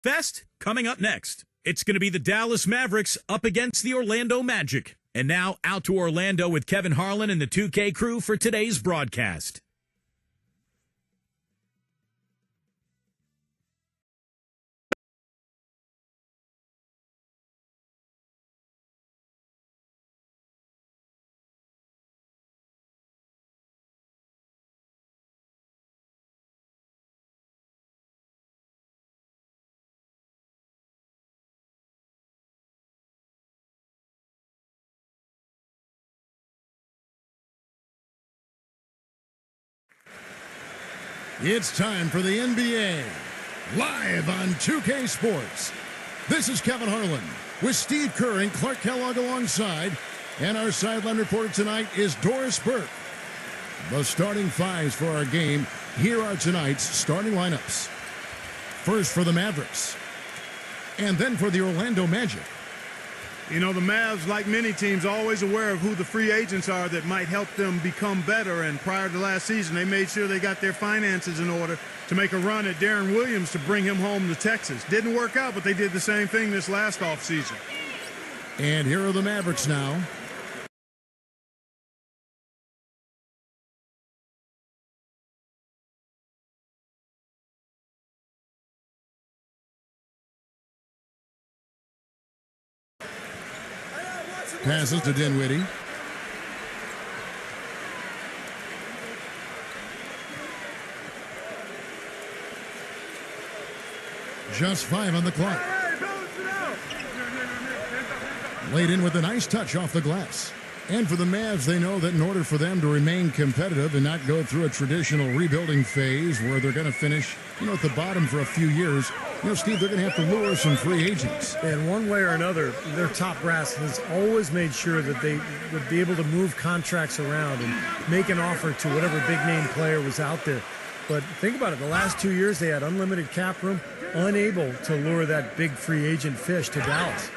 Fest coming up next. It's going to be the Dallas Mavericks up against the Orlando Magic. And now out to Orlando with Kevin Harlan and the 2K crew for today's broadcast. It's time for the NBA, live on 2K Sports. This is Kevin Harlan with Steve Kerr and Clark Kellogg alongside, and our sideline reporter tonight is Doris Burke. The starting fives for our game, here are tonight's starting lineups. First for the Mavericks, and then for the Orlando Magic. You know, the Mavs, like many teams, are always aware of who the free agents are that might help them become better. And prior to last season, they made sure they got their finances in order to make a run at Darren Williams to bring him home to Texas. Didn't work out, but they did the same thing this last offseason. And here are the Mavericks now. Passes to Dinwiddie. Just 5 on the clock. Laid in with a nice touch off the glass. And for the Mavs, they know that in order for them to remain competitive and not go through a traditional rebuilding phase where they're going to finish, at the bottom for a few years, Steve, they're going to have to lure some free agents. And one way or another, their top brass has always made sure that they would be able to move contracts around and make an offer to whatever big-name player was out there. But think about it. The last 2 years, they had unlimited cap room, unable to lure that big free agent fish to Dallas.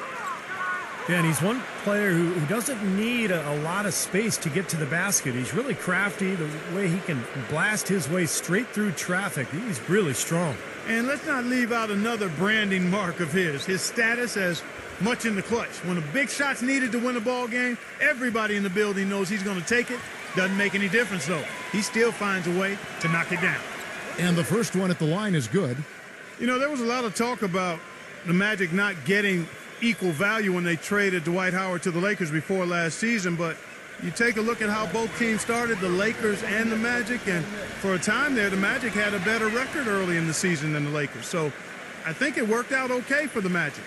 Yeah, and he's one player who doesn't need a lot of space to get to the basket. He's really crafty. The way he can blast his way straight through traffic, he's really strong. And let's not leave out another branding mark of his status as much in the clutch. When a big shot's needed to win a ball game, everybody in the building knows he's going to take it. Doesn't make any difference, though. He still finds a way to knock it down. And the first one at the line is good. There was a lot of talk about the Magic not getting equal value when they traded Dwight Howard to the Lakers before last season, but you take a look at how both teams started, the Lakers and the Magic, and for a time there, the Magic had a better record early in the season than the Lakers. So I think it worked out okay for the Magic.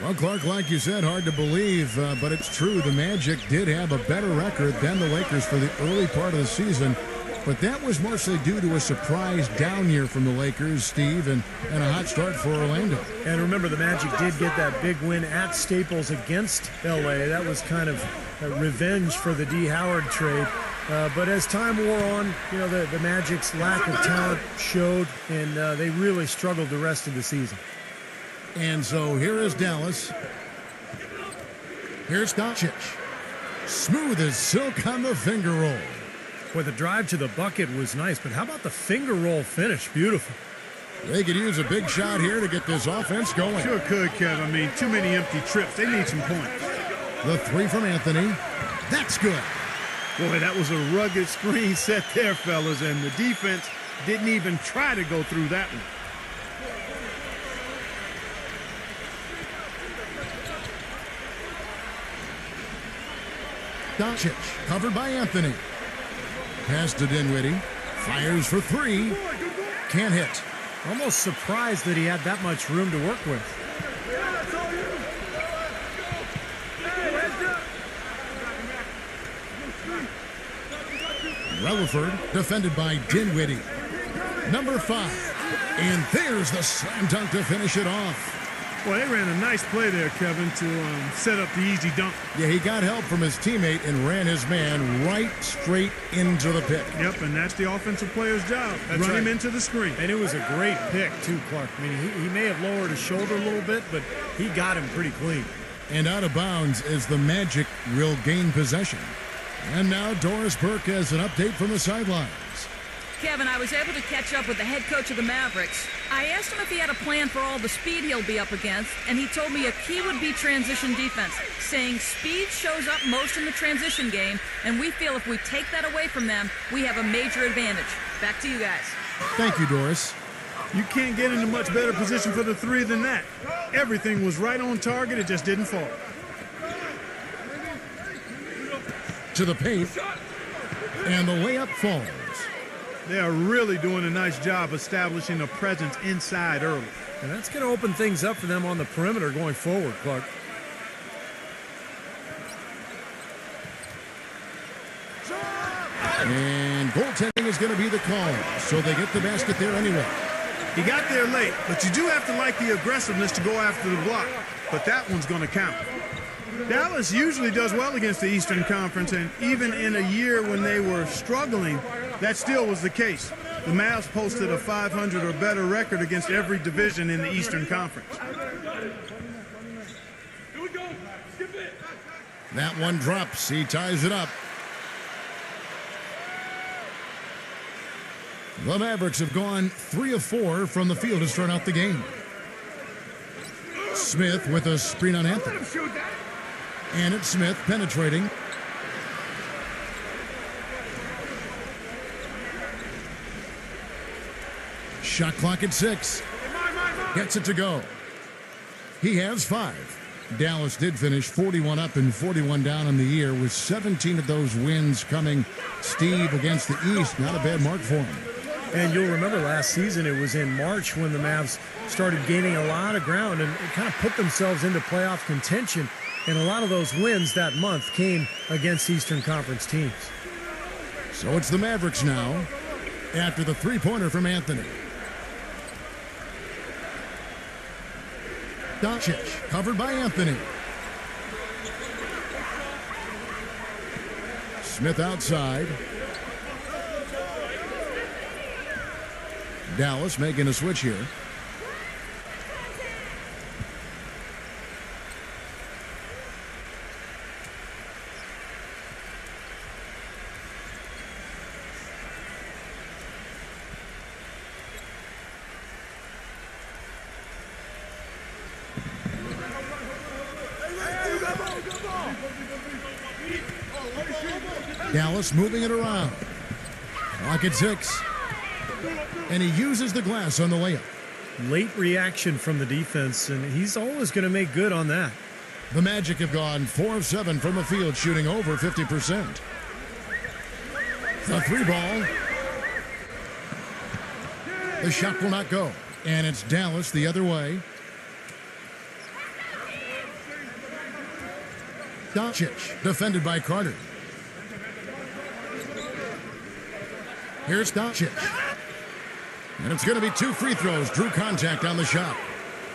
Well, Clark, like you said, hard to believe, but it's true. The Magic did have a better record than the Lakers for the early part of the season, but that was mostly due to a surprise down year from the Lakers, Steve, and a hot start for Orlando. And remember, the Magic did get that big win at Staples against L.A. That was kind of revenge for the D. Howard trade. But as time wore on, the Magic's lack of talent showed, and they really struggled the rest of the season. And so here is Dallas. Here's Doncic. Smooth as silk on the finger roll. Boy, the drive to the bucket was nice, but how about the finger roll finish? Beautiful. They could use a big shot here to get this offense going. Sure could, Kev. I mean, too many empty trips. They need some points. The 3 from Anthony. That's good. Boy, that was a rugged screen set there, fellas, and the defense didn't even try to go through that one. Doncic, covered by Anthony. Pass to Dinwiddie. Fires for 3. Can't hit. Almost surprised that he had that much room to work with. Rutherford, defended by Dinwiddie. Number 5. And there's the slam dunk to finish it off. Well, they ran a nice play there, Kevin, to set up the easy dunk. Yeah, he got help from his teammate and ran his man right straight into the pick. Yep, and that's the offensive player's job. That's Run right. him into the screen. And it was a great pick, too, Clark. I mean, he may have lowered his shoulder a little bit, but he got him pretty clean. And out of bounds as the Magic will gain possession. And now Doris Burke has an update from the sidelines. Kevin, I was able to catch up with the head coach of the Mavericks. I asked him if he had a plan for all the speed he'll be up against, and he told me a key would be transition defense, saying speed shows up most in the transition game, and we feel if we take that away from them, we have a major advantage. Back to you guys. Thank you, Doris. You can't get in a much better position for the three than that. Everything was right on target, it just didn't fall. To the paint, and the layup falls. They are really doing a nice job establishing a presence inside early. And that's going to open things up for them on the perimeter going forward, Clark. And goaltending is going to be the call, so they get the basket there anyway. He got there late, but you do have to like the aggressiveness to go after the block. But that one's going to count. Dallas usually does well against the Eastern Conference, and even in a year when they were struggling, that still was the case. The Mavs posted a 500 or better record against every division in the Eastern Conference. That one drops. He ties it up. The Mavericks have gone 3 of 4 from the field to start out the game. Smith with a screen on Anthony. And it's Smith penetrating. Shot clock at 6. Gets it to go. He has 5. Dallas did finish 41 up and 41 down in the year, with 17 of those wins coming, Steve, against the East. Not a bad mark for him. And you'll remember last season, it was in March when the Mavs started gaining a lot of ground and kind of put themselves into playoff contention. And a lot of those wins that month came against Eastern Conference teams. So it's the Mavericks now after the three-pointer from Anthony. Doncic covered by Anthony. Smith outside. Dallas making a switch here. Dallas moving it around. Clock at 6. And he uses the glass on the layup. Late reaction from the defense, and he's always going to make good on that. The Magic have gone 4 of 7 from the field, shooting over 50%. The 3-ball. The shot will not go. And it's Dallas the other way. Doncic, defended by Carter. Here's Doncic. And it's going to be 2 free throws. Drew contact on the shot.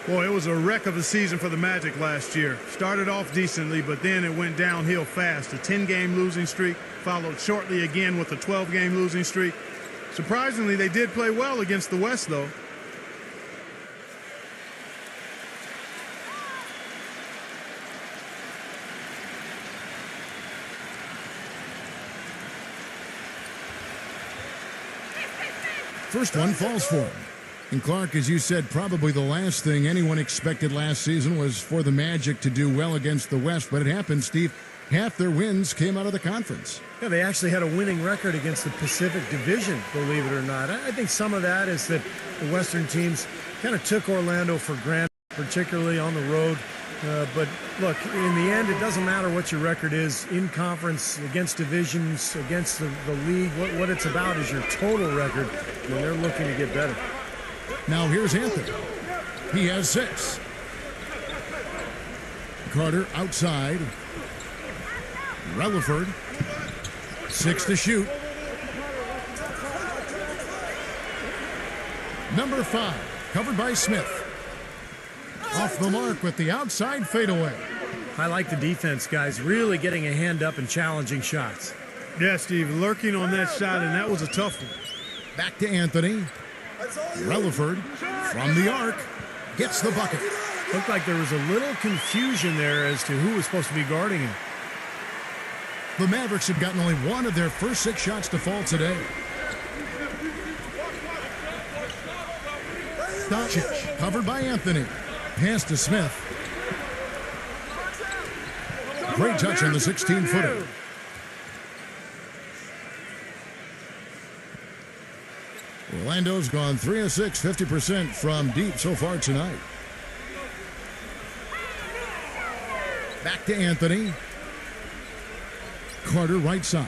Boy, it was a wreck of a season for the Magic last year. Started off decently, but then it went downhill fast. A 10-game losing streak, followed shortly again with a 12-game losing streak. Surprisingly, they did play well against the West, though. First one falls for him. And Clark, as you said, probably the last thing anyone expected last season was for the Magic to do well against the West. But it happened, Steve. Half their wins came out of the conference. Yeah, they actually had a winning record against the Pacific Division, believe it or not. I think some of that is that the Western teams kind of took Orlando for granted, particularly on the road. But look, in the end, it doesn't matter what your record is in conference, against divisions, against the league. What it's about is your total record, and they're looking to get better. Now here's Anthony. He has 6. Carter outside. Relaford. 6 to shoot. Number 5, covered by Smith. Off the mark with the outside fadeaway. I like the defense, guys, really getting a hand up and challenging shots. Yeah, Steve, lurking on that shot, and that was a tough one. Back to Anthony. Relaford from the arc gets the bucket. Looked like there was a little confusion there as to who was supposed to be guarding him. The Mavericks have gotten only 1 of their first 6 shots to fall today. Doncic, covered by Anthony. Pass to Smith. Great touch on the 16-footer. Orlando's gone 3 of 6, 50% from deep so far tonight. Back to Anthony. Carter right side.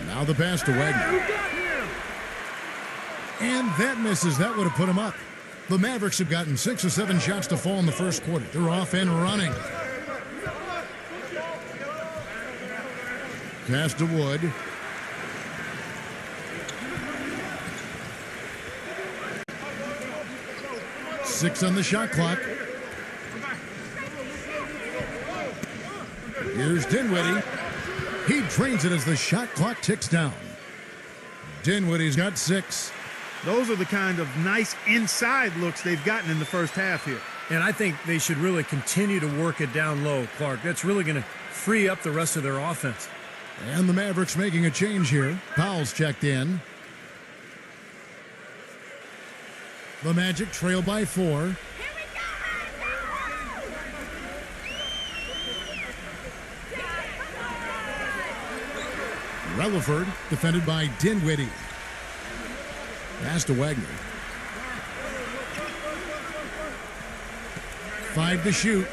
Now the pass to Wagner. And that misses. That would have put him up. The Mavericks have gotten 6 or 7 shots to fall in the first quarter. They're off and running. Pass to Wood. Six on the shot clock. Here's Dinwiddie. He drains it as the shot clock ticks down. Dinwiddie's got 6. Those are the kind of nice inside looks they've gotten in the first half here. And I think they should really continue to work it down low, Clark. That's really going to free up the rest of their offense. And the Mavericks making a change here. Powell's checked in. The Magic trail by 4. Relaford defended by Dinwiddie. Pass to Wagner. 5 to shoot.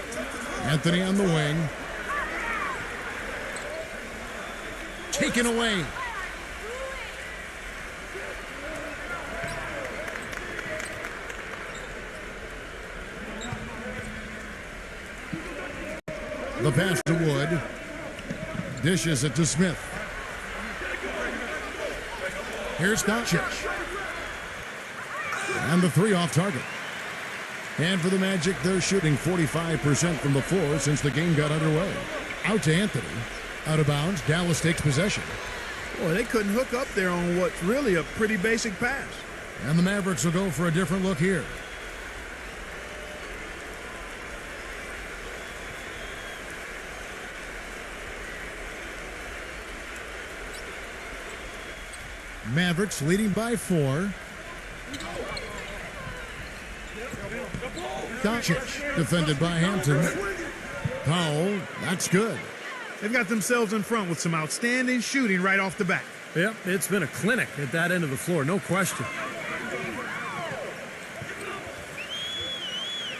Anthony on the wing. Taken away. The pass to Wood. Dishes it to Smith. Here's Doncic. And the 3 off target. And for the Magic, they're shooting 45% from the floor since the game got underway. Out to Anthony. Out of bounds. Dallas takes possession. Boy, they couldn't hook up there on what's really a pretty basic pass. And the Mavericks will go for a different look here. Mavericks leading by 4. Doncic defended by Hampton. Powell, that's good. They've got themselves in front with some outstanding shooting right off the bat. Yep, it's been a clinic at that end of the floor, no question.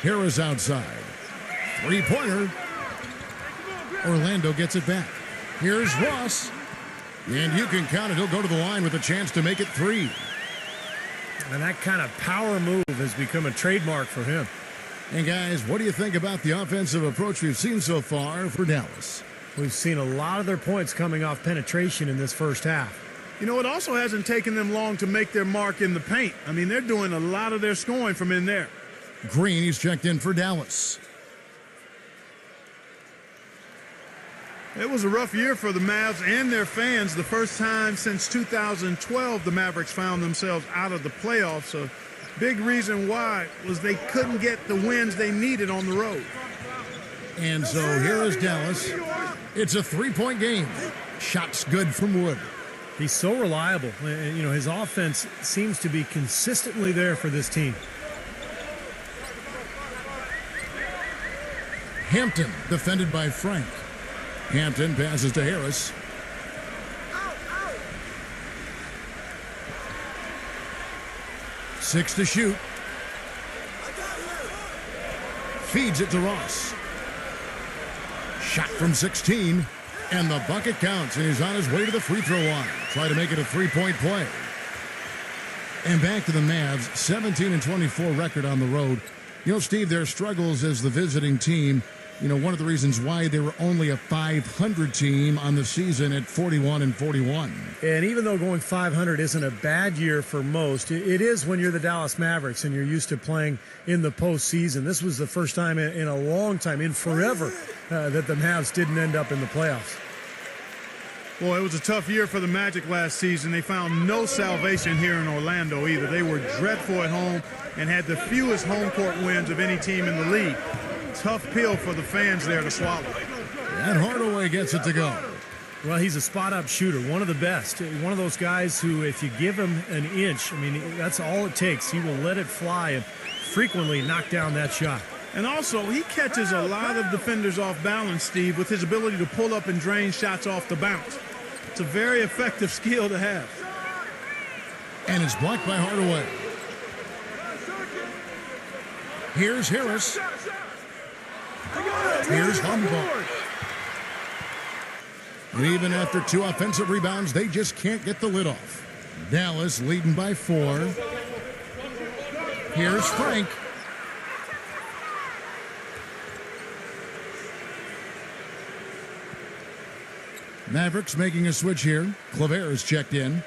Harris outside. 3-pointer. Orlando gets it back. Here's Ross. And you can count it. He'll go to the line with a chance to make it 3. And that kind of power move has become a trademark for him. And guys, what do you think about the offensive approach we've seen so far for Dallas? We've seen a lot of their points coming off penetration in this first half. You know, it also hasn't taken them long to make their mark in the paint. I mean, they're doing a lot of their scoring from in there. Green, he's checked in for Dallas. It was a rough year for the Mavs and their fans. The first time since 2012 the Mavericks found themselves out of the playoffs. A big reason why was they couldn't get the wins they needed on the road. And so here is Dallas. It's a 3-point game. Shots good from Wood. He's so reliable. And, you know, his offense seems to be consistently there for this team. Hampton defended by Frank. Hampton passes to Harris. Six to shoot. Feeds it to Ross. Shot from 16. And the bucket counts. And he's on his way to the free throw line. Try to make it a 3-point play. And back to the Mavs. 17-24 record on the road. You know, Steve, their struggles as the visiting team. You know, one of the reasons why they were only a 500 team on the season at 41-41. And even though going 500 isn't a bad year for most, it is when you're the Dallas Mavericks and you're used to playing in the postseason. This was the first time in a long time, in forever, that the Mavs didn't end up in the playoffs. Boy, it was a tough year for the Magic last season. They found no salvation here in Orlando either. They were dreadful at home and had the fewest home court wins of any team in the league. Tough pill for the fans there to swallow. And Hardaway gets it to go. Well, he's a spot-up shooter, one of the best. One of those guys who, if you give him an inch, I mean, that's all it takes. He will let it fly and frequently knock down that shot. And also, he catches a lot of defenders off balance, Steve, with his ability to pull up and drain shots off the bounce. It's a very effective skill to have. And it's blocked by Hardaway. Here's Harris. Here's Humboldt. And even after 2 offensive rebounds, they just can't get the lid off. Dallas leading by 4. Here's Frank. Mavericks making a switch here. Claver is checked in.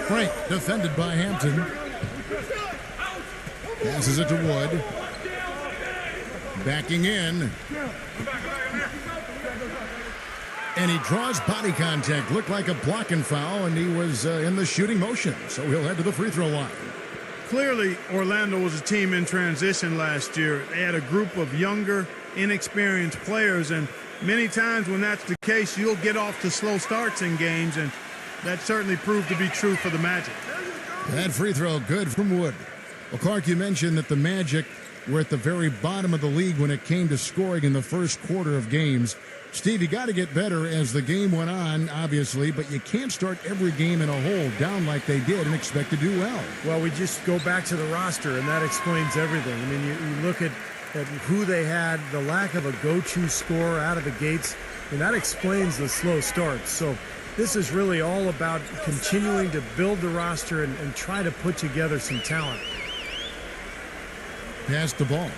Frank defended by Hampton. Passes it to Wood. Backing in. And he draws body contact. Looked like a blocking foul, and he was in the shooting motion. So he'll head to the free throw line. Clearly, Orlando was a team in transition last year. They had a group of younger, inexperienced players, and many times when that's the case, you'll get off to slow starts in games, and that certainly proved to be true for the Magic. That free throw good from Wood. Well, Clark, you mentioned that the Magic were at the very bottom of the league when it came to scoring in the first quarter of games. Steve, you got to get better as the game went on, obviously, but you can't start every game in a hole down like they did and expect to do well. Well, we just go back to the roster, and that explains everything. I mean, you look at who they had, the lack of a go-to scorer out of the gates, and that explains the slow starts. So this is really all about continuing to build the roster and try to put together some talent. Pass the ball.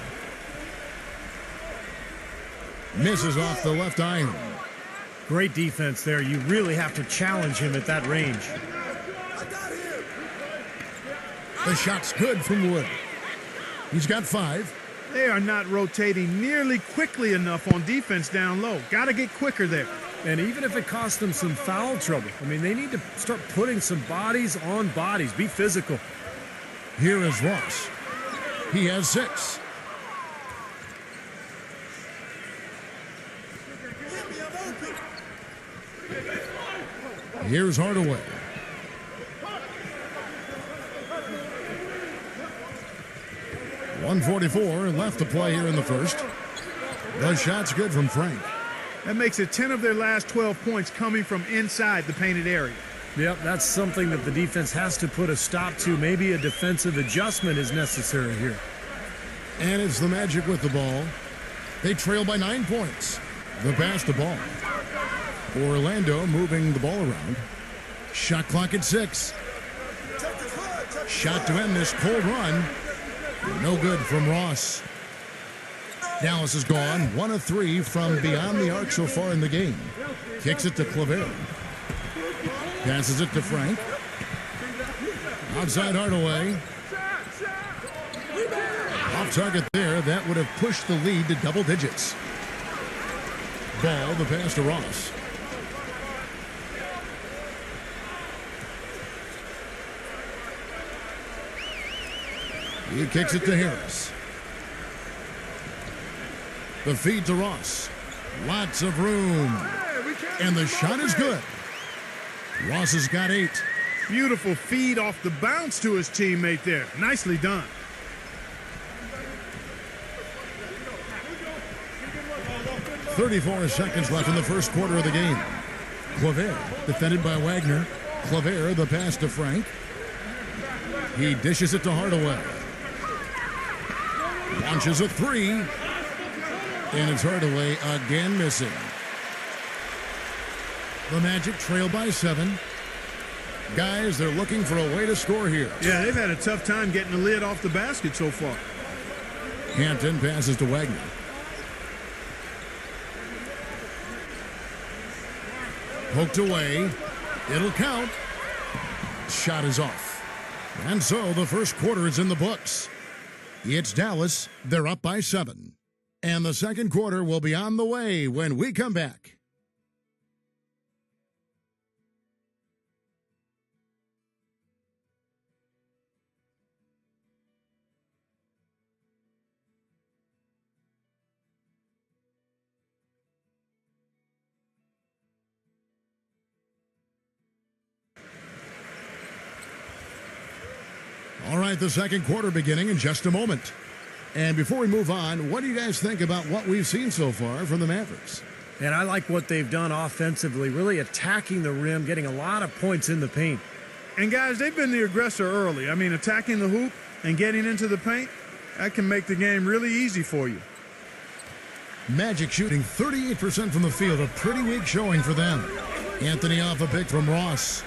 Misses off the left iron. Great defense there. You really have to challenge him at that range. The shot's good from Wood. He's got 5. They are not rotating nearly quickly enough on defense down low. Got to get quicker there. And even if it costs them some foul trouble, I mean, they need to start putting some bodies on bodies. Be physical. Here is Ross. He has 6. Here's Hardaway. .144 left to play here in the first. The shot's good from Frank. That makes it 10 of their last 12 points coming from inside the painted area. Yep, that's something that the defense has to put a stop to. Maybe a defensive adjustment is necessary here. And it's the Magic with the ball. They trail by 9 points. The pass to ball. Orlando moving the ball around. Shot clock at 6. Shot to end this cold run. No good from Ross. Dallas is gone. 1 of 3 from beyond the arc so far in the game. Kicks it to Claver. Passes it to Frank. Outside Hardaway. Off target there. That would have pushed the lead to double digits. Ball, the pass to Ross. He kicks it to Harris. The feed to Ross. Lots of room. And the shot is good. Ross has got 8. Beautiful feed off the bounce to his teammate there. Nicely done. .34 seconds left in the first quarter of the game. Claver defended by Wagner. Claver, the pass to Frank. He dishes it to Hardaway. Launches a 3. And it's Hardaway again missing. The Magic trail by 7. Guys, they're looking for a way to score here. Yeah, they've had a tough time getting the lid off the basket so far. Hampton passes to Wagner. Poked away. It'll count. Shot is off. And so the first quarter is in the books. It's Dallas. They're up by 7. And the second quarter will be on the way when we come back. All right, the second quarter beginning in just a moment. And before we move on, what do you guys think about what we've seen so far from the Mavericks? And I like what they've done offensively, really attacking the rim, getting a lot of points in the paint. And guys, they've been the aggressor early. I mean, attacking the hoop and getting into the paint, that can make the game really easy for you. Magic shooting 38% from the field, a pretty weak showing for them. Anthony off a pick from Ross.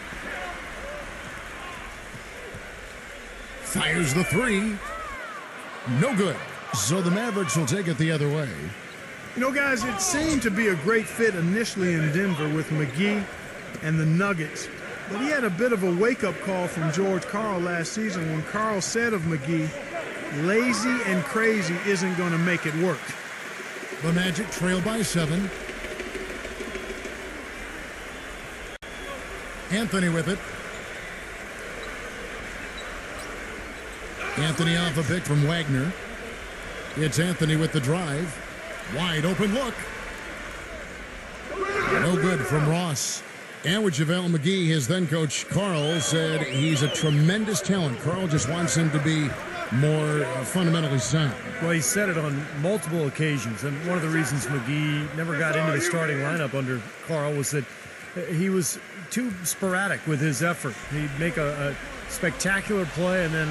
Fires the three. No good. So the Mavericks will take it the other way. You know, guys, it seemed to be a great fit initially in Denver with McGee and the Nuggets. But he had a bit of a wake-up call from George Karl last season when Karl said of McGee, lazy and crazy isn't going to make it work. The Magic trail by 7. Anthony with it. Anthony off a pick from Wagner. It's Anthony with the drive. Wide open look. No good from Ross. And with JaVale McGee, his then coach Karl said he's a tremendous talent. Karl just wants him to be more fundamentally sound. Well, he said it on multiple occasions. And one of the reasons McGee never got into the starting lineup under Karl was that he was too sporadic with his effort. He'd make a spectacular play and then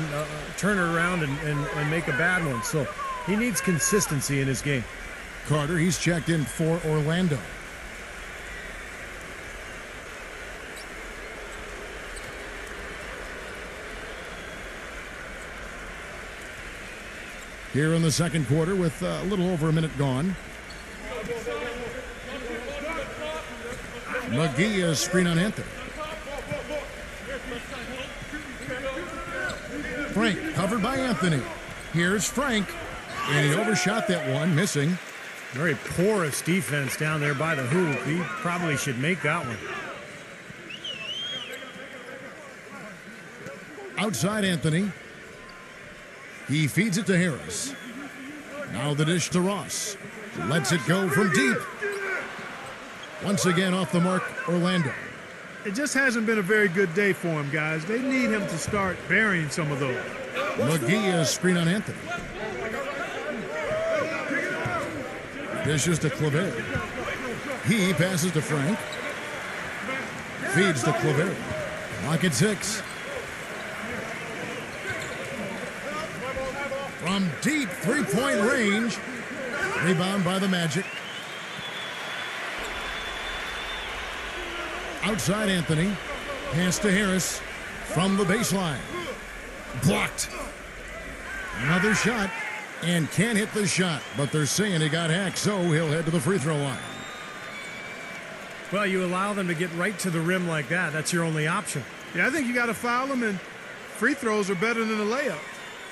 turn it around and make a bad one. So he needs consistency in his game. Carter, he's checked in for Orlando. Here in the second quarter with a little over a minute gone. McGee is screen on Anthony. Frank covered by Anthony. Here's Frank. And he overshot that one, missing. Very porous defense down there by the hoop. He probably should make that one. Outside Anthony. He feeds it to Harris. Now the dish to Ross. Lets it go from deep. Once again off the mark, Orlando. It just hasn't been a very good day for him, guys. They need him to start burying some of those. McGee is screen on Anthony. Dishes to Claver. He passes to Frank. Feeds to Claver. Clock at 6. From deep three-point range. Rebound by the Magic. Outside Anthony. Pass to Harris from the baseline. Blocked. Another shot. And can't hit the shot, but they're saying he got hacked, so he'll head to the free throw line. Well, you allow them to get right to the rim like that. That's your only option. Yeah, I think you got to foul them, and free throws are better than a layup.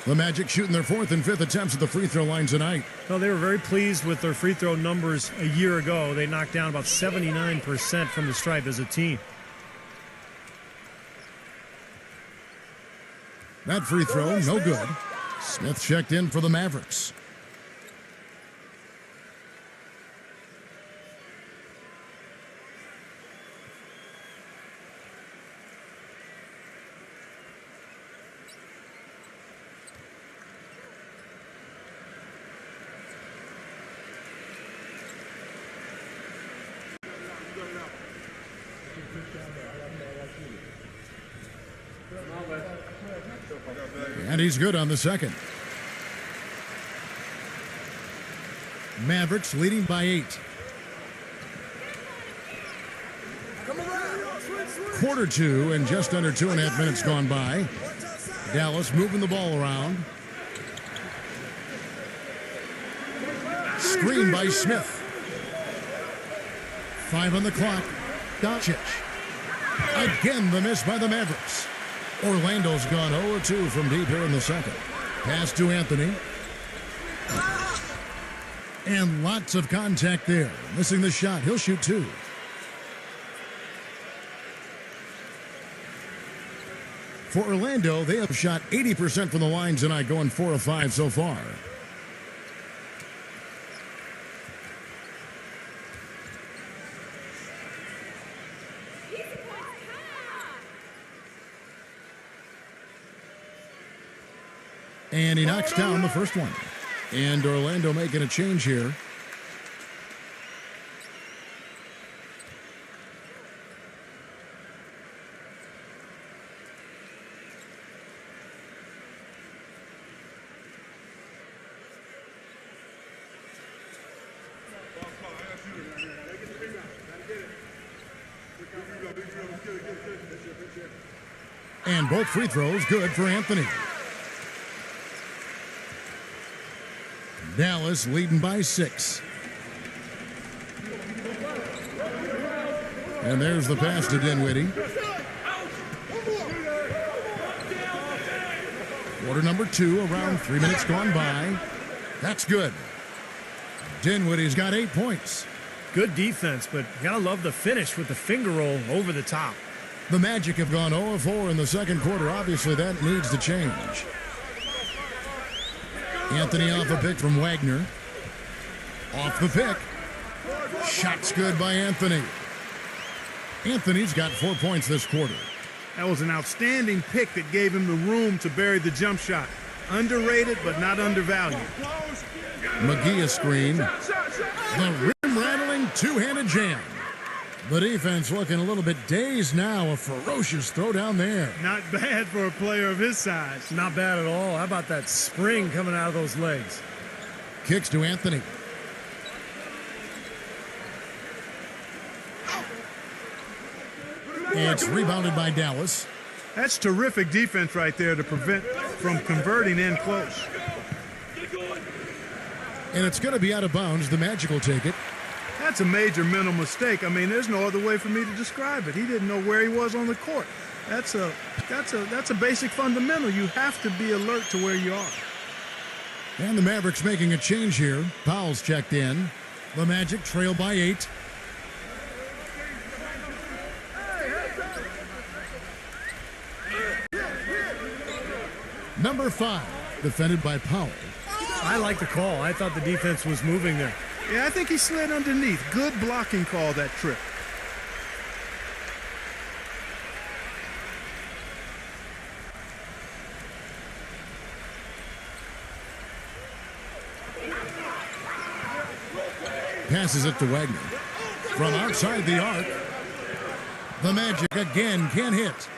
The Magic shooting their 4th and 5th attempts at the free throw line tonight. Well, they were very pleased with their free throw numbers a year ago. They knocked down about 79% from the stripe as a team. That free throw, no good. Smith checked in for the Mavericks. And he's good on the second. Mavericks leading by 8. Quarter 2 and just under 2.5 minutes gone by. Dallas moving the ball around. Screen by Smith. 5 on the clock. Doncic. Again the miss by the Mavericks. Orlando's gone 0-2 from deep here in the second. Pass to Anthony. And lots of contact there. Missing the shot. He'll shoot 2. For Orlando, they have shot 80% from the line tonight, going 4 of 5 so far. And he knocks down the first one. And Orlando making a change here. And both free throws good for Anthony. Dallas leading by 6. And there's the pass to Dinwiddie. Quarter number 2, around 3 minutes gone by. That's good. Dinwiddie's got 8 points. Good defense, but you gotta love the finish with the finger roll over the top. The Magic have gone 0 of 4 in the second quarter. Obviously, that needs to change. Anthony off a pick from Wagner. Off the pick. Shot's good by Anthony. Anthony's got 4 points this quarter. That was an outstanding pick that gave him the room to bury the jump shot. Underrated, but not undervalued. McGee a screen. The rim-rattling two-handed jam. The defense looking a little bit dazed now. A ferocious throw down there. Not bad for a player of his size. Not bad at all. How about that spring coming out of those legs? Kicks to Anthony. It's rebounded by Dallas. That's terrific defense right there to prevent from converting in close. And it's going to be out of bounds. The Magic will take it. That's a major mental mistake. I mean, there's no other way for me to describe it. He didn't know where he was on the court. That's a basic fundamental. You have to be alert to where you are. And the Mavericks making a change here. Powell's checked in. The Magic trail by 8. Number 5, defended by Powell. I like the call. I thought the defense was moving there. Yeah, I think he slid underneath. Good blocking call that trip. Passes it to Wagner. From outside the arc. The Magic again can't hit.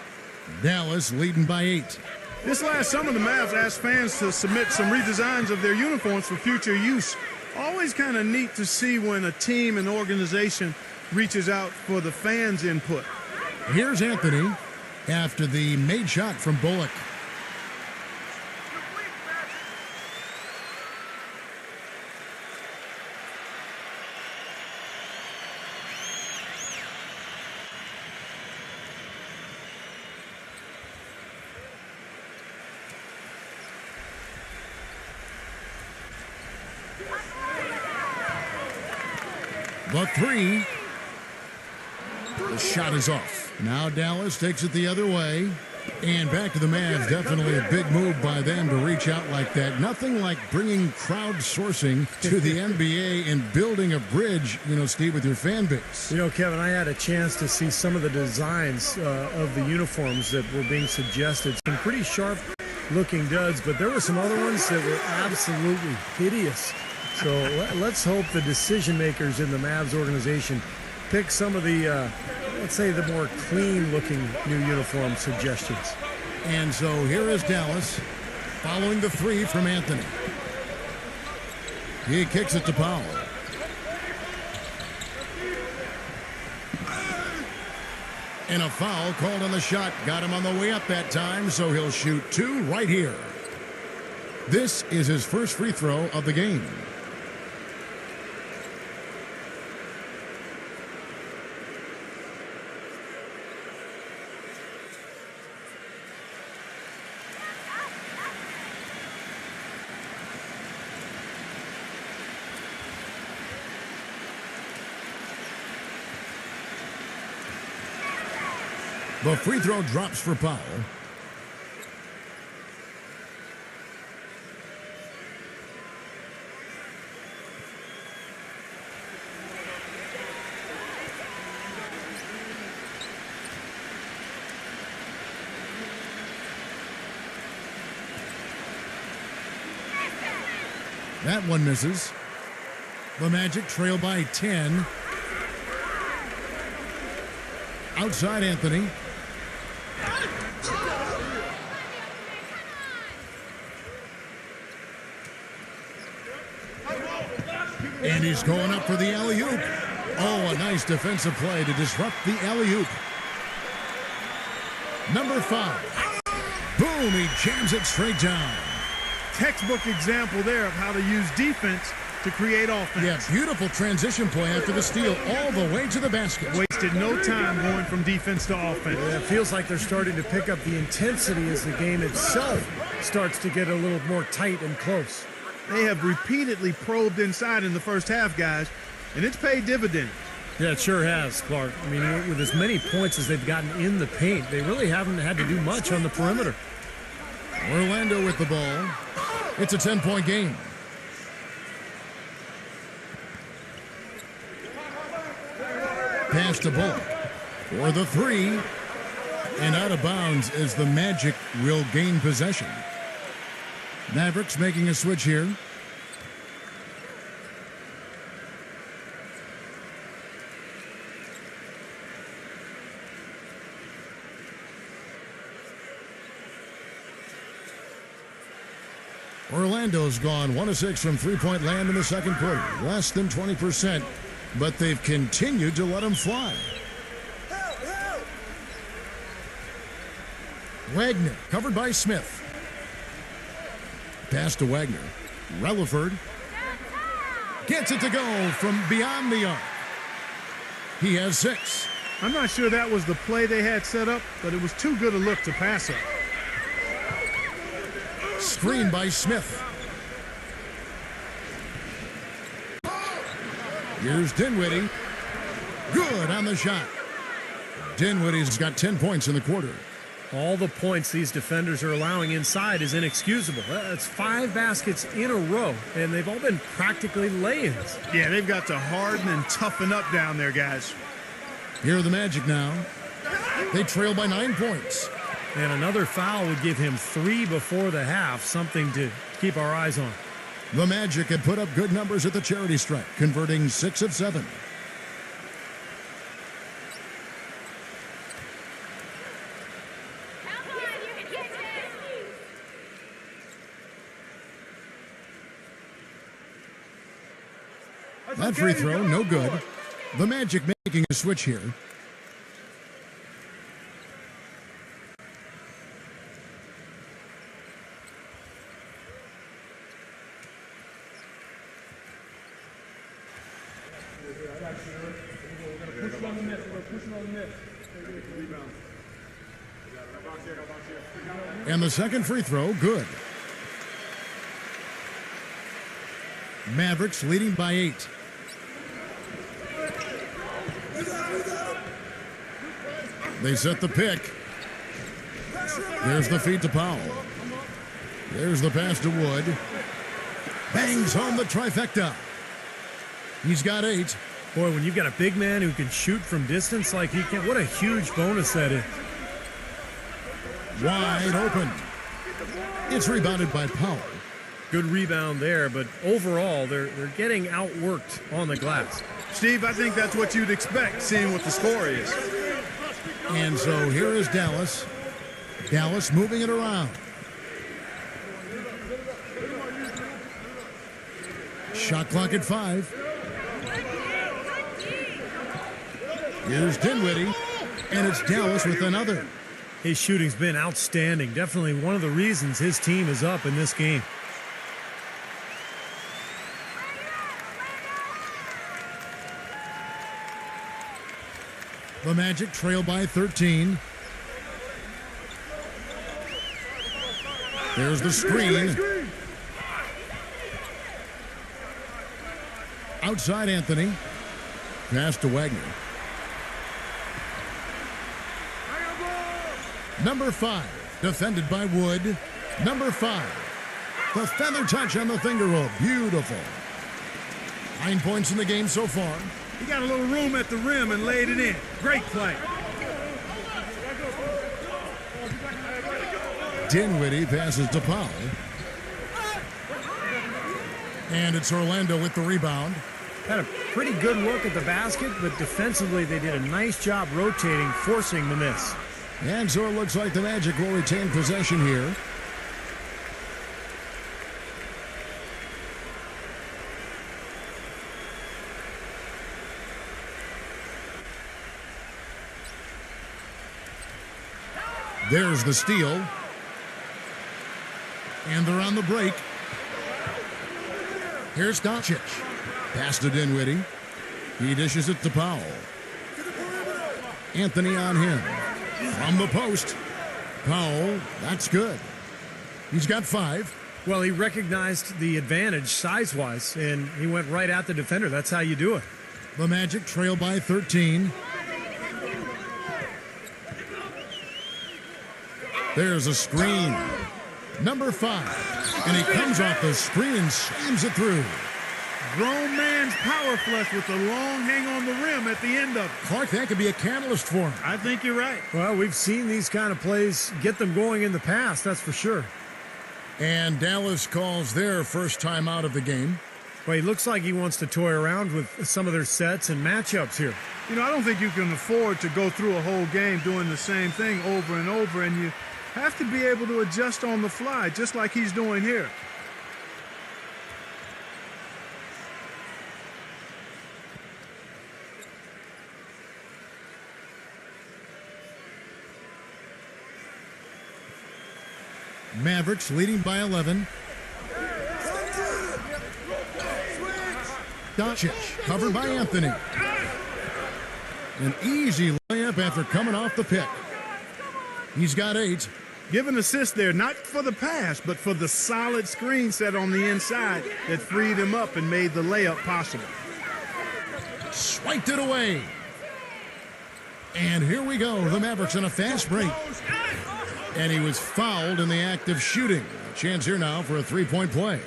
Dallas leading by 8. This last summer, the Mavs asked fans to submit some redesigns of their uniforms for future use. Always kind of neat to see when a team and organization reaches out for the fans' input. Here's Anthony after the made shot from Bullock. The 3. The shot is off. Now Dallas takes it the other way. And back to the Mavs. Definitely a big move by them to reach out like that. Nothing like bringing crowdsourcing to the NBA and building a bridge, Steve, with your fan base. Kevin, I had a chance to see some of the designs of the uniforms that were being suggested. Some pretty sharp-looking duds, but there were some other ones that were absolutely hideous. So let's hope the decision makers in the Mavs organization pick some of the, let's say, the more clean-looking new uniform suggestions. And so here is Dallas following the 3 from Anthony. He kicks it to Powell. And a foul called on the shot. Got him on the way up that time, so he'll shoot 2 right here. This is his first free throw of the game. The free throw drops for Powell. That one misses. The Magic trail by 10. Outside Anthony. And he's going up for the alley-oop. Oh, a nice defensive play to disrupt the alley-oop. Number 5. Boom, he jams it straight down. Textbook example there of how to use defense to create offense. Yeah, beautiful transition play after the steal all the way to the basket. Wasted no time going from defense to offense. Yeah, it feels like they're starting to pick up the intensity as the game itself starts to get a little more tight and close. They have repeatedly probed inside in the first half, guys, and it's paid dividends. Yeah, it sure has, Clark. I mean, with as many points as they've gotten in the paint, they really haven't had to do much on the perimeter. Orlando with the ball. It's a 10-point game. Pass to Bullock for the 3. And out of bounds as the Magic will gain possession. Mavericks making a switch here. Orlando's gone 1 of 6 from three-point land in the second quarter. Less than 20%, but they've continued to let them fly. Wagner, covered by Smith. Pass to Wagner. Relaford gets it to go from beyond the arc. He has 6. I'm not sure that was the play they had set up, but it was too good a look to pass up. Screen by Smith. Here's Dinwiddie. Good on the shot. Dinwiddie's got 10 points in the quarter. All the points these defenders are allowing inside is inexcusable. That's 5 baskets in a row, and they've all been practically lay-ins. Yeah, they've got to harden and toughen up down there, guys. Here are the Magic now. They trail by 9 points. And another foul would give him 3 before the half, something to keep our eyes on. The Magic had put up good numbers at the charity stripe, converting 6 of 7. That free throw, no good. The Magic making a switch here. And the second free throw, good. Mavericks leading by 8. They set the pick. There's the feed to Powell. There's the pass to Wood. Bangs home the trifecta. He's got 8. Boy, when you've got a big man who can shoot from distance like he can, what a huge bonus that is. Wide open. It's rebounded by Powell. Good rebound there, but overall, they're getting outworked on the glass. Steve, I think that's what you'd expect, seeing what the score is. And so here is Dallas. Dallas moving it around. Shot clock at 5. Here's Dinwiddie, and it's Dallas with another. His shooting's been outstanding. Definitely one of the reasons his team is up in this game. The Magic trail by 13. There's the screen. Outside Anthony. Pass to Wagner. Number 5, defended by Wood. Number 5, the feather touch on the finger roll. Beautiful. 9 points in the game so far. He got a little room at the rim and laid it in. Great play. Dinwiddie passes to Powell. And it's Orlando with the rebound. Had a pretty good look at the basket, but defensively they did a nice job rotating, forcing the miss. And so it looks like the Magic will retain possession here. There's the steal. And they're on the break. Here's Doncic. Pass to Dinwiddie. He dishes it to Powell. Anthony on him. From the post. Powell, that's good. He's got 5. Well, he recognized the advantage size-wise, and he went right at the defender. That's how you do it. The Magic trail by 13. There's a screen. Number 5. And he comes off the screen and slams it through. Grown man's power flush with the long hang on the rim at the end of it. Clark, that could be a catalyst for him. I think you're right. Well, we've seen these kind of plays get them going in the past, that's for sure. And Dallas calls their first time out of the game. Well, he looks like he wants to toy around with some of their sets and matchups here. You know, I don't think you can afford to go through a whole game doing the same thing over and over, and you have to be able to adjust on the fly, just like he's doing here. Mavericks leading by 11. Doncic covered by Anthony. An easy layup after coming off the pick. He's got 8. Give an assist there, not for the pass, but for the solid screen set on the inside that freed him up and made the layup possible. Swiped it away. And here we go. The Mavericks on a fast break. And he was fouled in the act of shooting. A chance here now for a three-point play.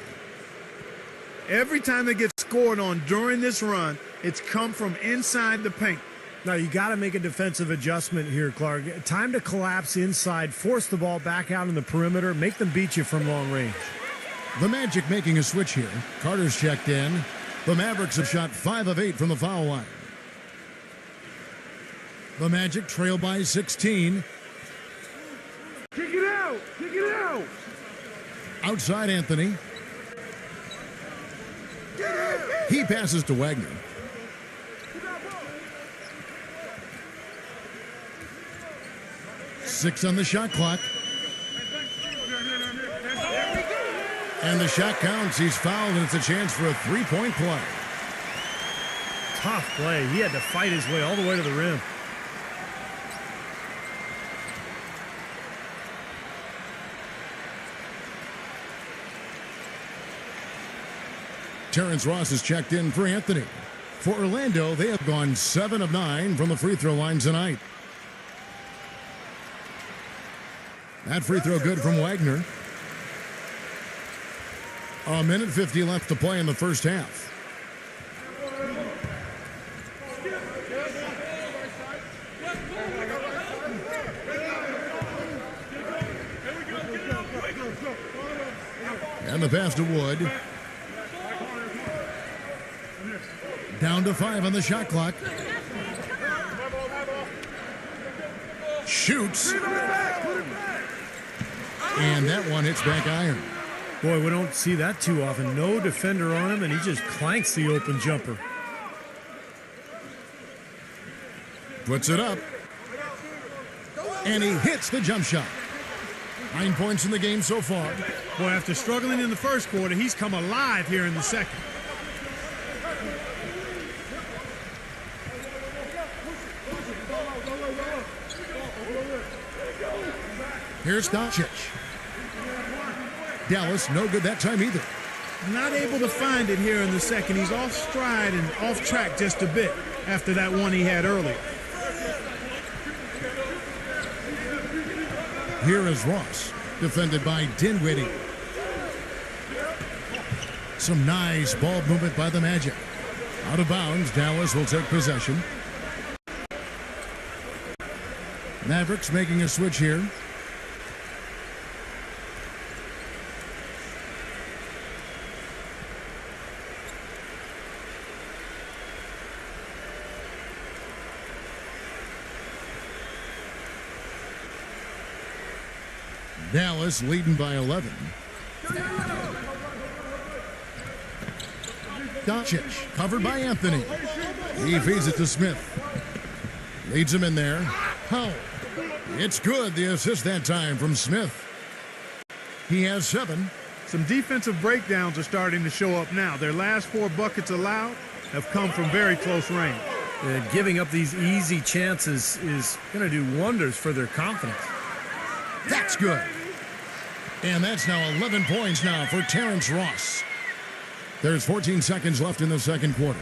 Every time they get scored on during this run, it's come from inside the paint. Now, you got to make a defensive adjustment here, Clark. Time to collapse inside, force the ball back out in the perimeter, make them beat you from long range. The Magic making a switch here. Carter's checked in. The Mavericks have shot 5 of 8 from the foul line. The Magic trail by 16. Kick it out! Kick it out! Outside Anthony. He passes to Wagner. Six on the shot clock. And the shot counts. He's fouled, and it's a chance for a three-point play. Tough play. He had to fight his way all the way to the rim. Terrence Ross is checked in for Anthony. For Orlando, they have gone 7 of 9 from the free throw line tonight. That free throw good from Wagner. A minute 50 left to play in the first half. And the pass to Wood. Down to 5 on the shot clock. Shoots. And that one hits back iron. Boy, we don't see that too often. No defender on him, and he just clanks the open jumper. Puts it up. And he hits the jump shot. 9 points in the game so far. Boy, after struggling in the first quarter, he's come alive here in the second. Here's Doncic. Dallas, no good that time either. Not able to find it here in the second. He's off stride and off track just a bit after that one he had earlier. Here is Ross, defended by Dinwiddie. Some nice ball movement by the Magic. Out of bounds, Dallas will take possession. Mavericks making a switch here. Dallas leading by 11. Doncic covered by Anthony. He feeds it to Smith. Leads him in there. Powell. It's good. The assist that time from Smith. He has 7. Some defensive breakdowns are starting to show up now. Their last 4 buckets allowed have come from very close range. Giving up these easy chances is going to do wonders for their confidence. That's good. And that's now 11 points now for Terrence Ross. There's 14 seconds left in the second quarter.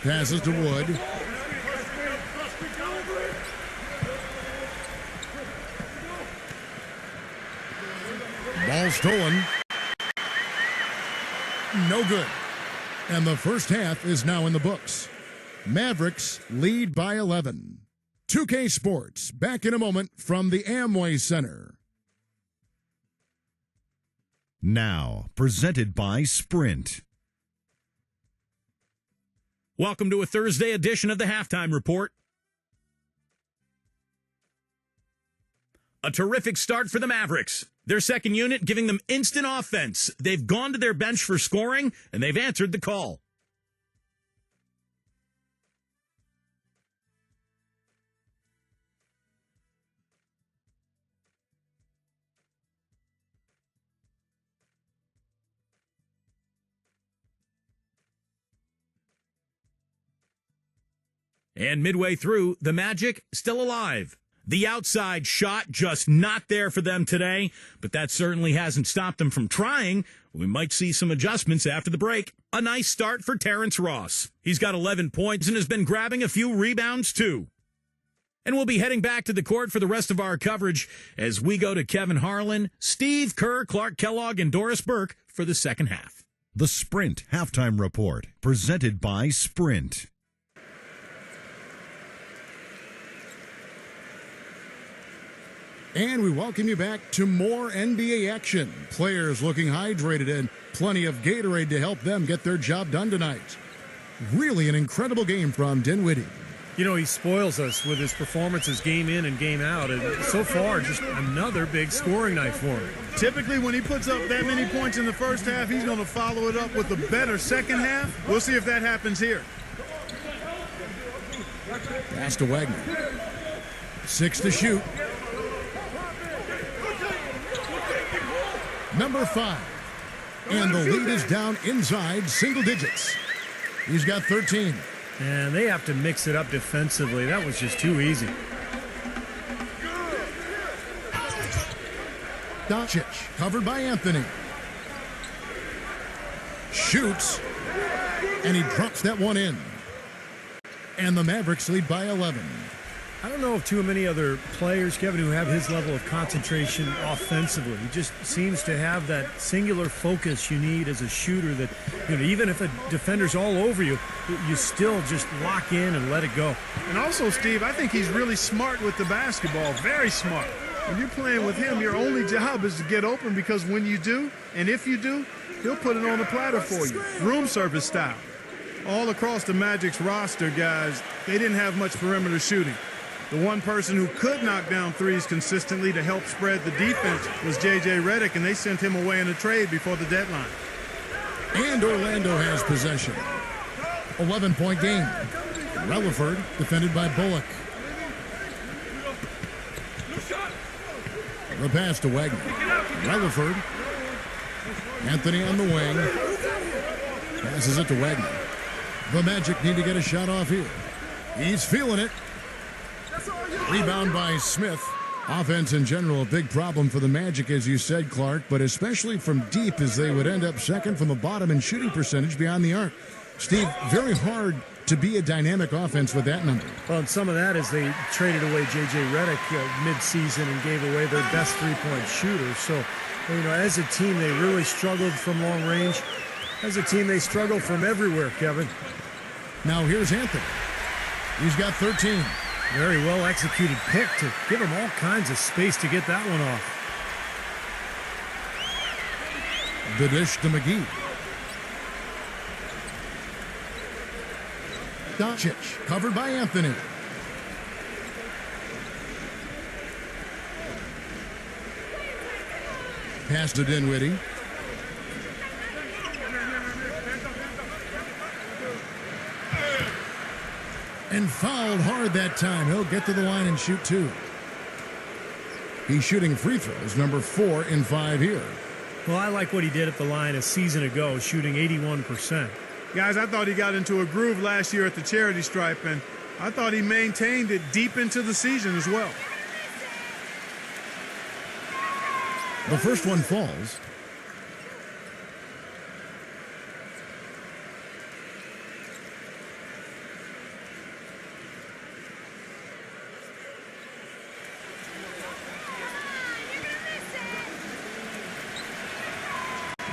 Passes to Wood. Ball stolen. No good. And the first half is now in the books. Mavericks lead by 11. 2K Sports, back in a moment from the Amway Center. Now, presented by Sprint. Welcome to a Thursday edition of the Halftime Report. A terrific start for the Mavericks. Their second unit giving them instant offense. They've gone to their bench for scoring, and they've answered the call. And midway through, the Magic still alive. The outside shot just not there for them today, but that certainly hasn't stopped them from trying. We might see some adjustments after the break. A nice start for Terrence Ross. He's got 11 points and has been grabbing a few rebounds too. And we'll be heading back to the court for the rest of our coverage as we go to Kevin Harlan, Steve Kerr, Clark Kellogg, and Doris Burke for the second half. The Sprint Halftime Report, presented by Sprint. And we welcome you back to more NBA action. Players looking hydrated and plenty of Gatorade to help them get their job done tonight. Really an incredible game from Dinwiddie. You know, he spoils us with his performances game in and game out. And so far, just another big scoring night for him. Typically, when he puts up that many points in the first half, he's going to follow it up with a better second half. We'll see if that happens here. Pass to Wagner. 6 to shoot. Number 5. And the lead is down inside single digits. He's got 13. And they have to mix it up defensively. That was just too easy. Doncic, covered by Anthony. Shoots. And he drops that one in. And the Mavericks lead by 11. I don't know of too many other players, Kevin, who have his level of concentration offensively. He just seems to have that singular focus you need as a shooter that, you know, even if a defender's all over you, you still just lock in and let it go. And also, Steve, I think he's really smart with the basketball, very smart. When you're playing with him, your only job is to get open because when you do, and if you do, he'll put it on the platter for you, room service style. All across the Magic's roster, guys, they didn't have much perimeter shooting. The one person who could knock down threes consistently to help spread the defense was J.J. Redick, and they sent him away in a trade before the deadline. And Orlando has possession. 11-point game. Relaford defended by Bullock. The pass to Wagner. Relaford. Anthony on the wing. Passes it to Wagner. The Magic need to get a shot off here. He's feeling it. Rebound by Smith. Offense in general, a big problem for the Magic, as you said, Clark, but especially from deep, as they would end up second from the bottom in shooting percentage beyond the arc. Steve, very hard to be a dynamic offense with that number. Well, and some of that is they traded away J.J. Redick mid-season and gave away their best three-point shooter. So, as a team, they really struggled from long range. As a team, they struggled from everywhere, Kevin. Now here's Anthony. He's got 13. Very well executed pick to give him all kinds of space to get that one off. The dish to McGee. Doncic, covered by Anthony. Pass to Dinwiddie. And fouled hard that time. He'll get to the line and shoot two. He's shooting free throws, number 4 in 5 here. Well, I like what he did at the line a season ago, shooting 81%. Guys, I thought he got into a groove last year at the charity stripe, and I thought he maintained it deep into the season as well. The first one falls.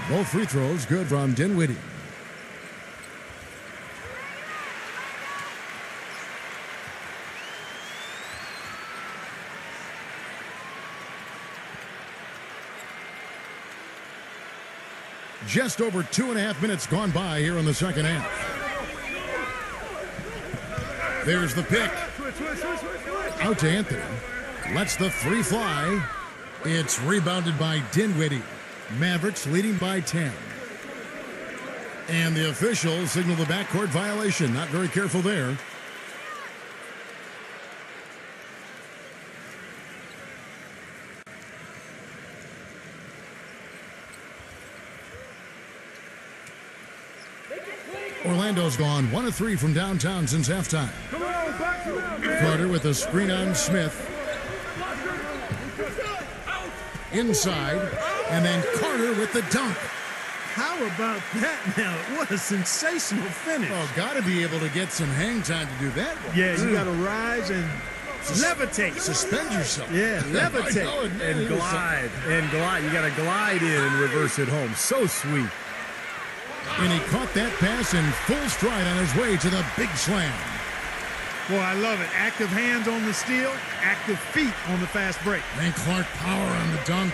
Both free throws good from Dinwiddie. Just over 2.5 minutes gone by here in the second half. There's the pick. Out to Anthony. Lets the three fly. It's rebounded by Dinwiddie. Mavericks leading by 10. And the officials signal the backcourt violation. Not very careful there. Orlando's gone 1 of 3 from downtown since halftime. Carter with a screen on Smith. Inside, and then Carter with the dunk. How about that now? What a sensational finish. Oh, got to be able to get some hang time to do that one. Yeah, you got to rise and levitate. Suspend yourself. Yeah, levitate. And glide. And glide. You got to glide in and reverse it home. So sweet. And he caught that pass in full stride on his way to the big slam. Boy, I love it. Active hands on the steal, active feet on the fast break. And Clark power on the dunk.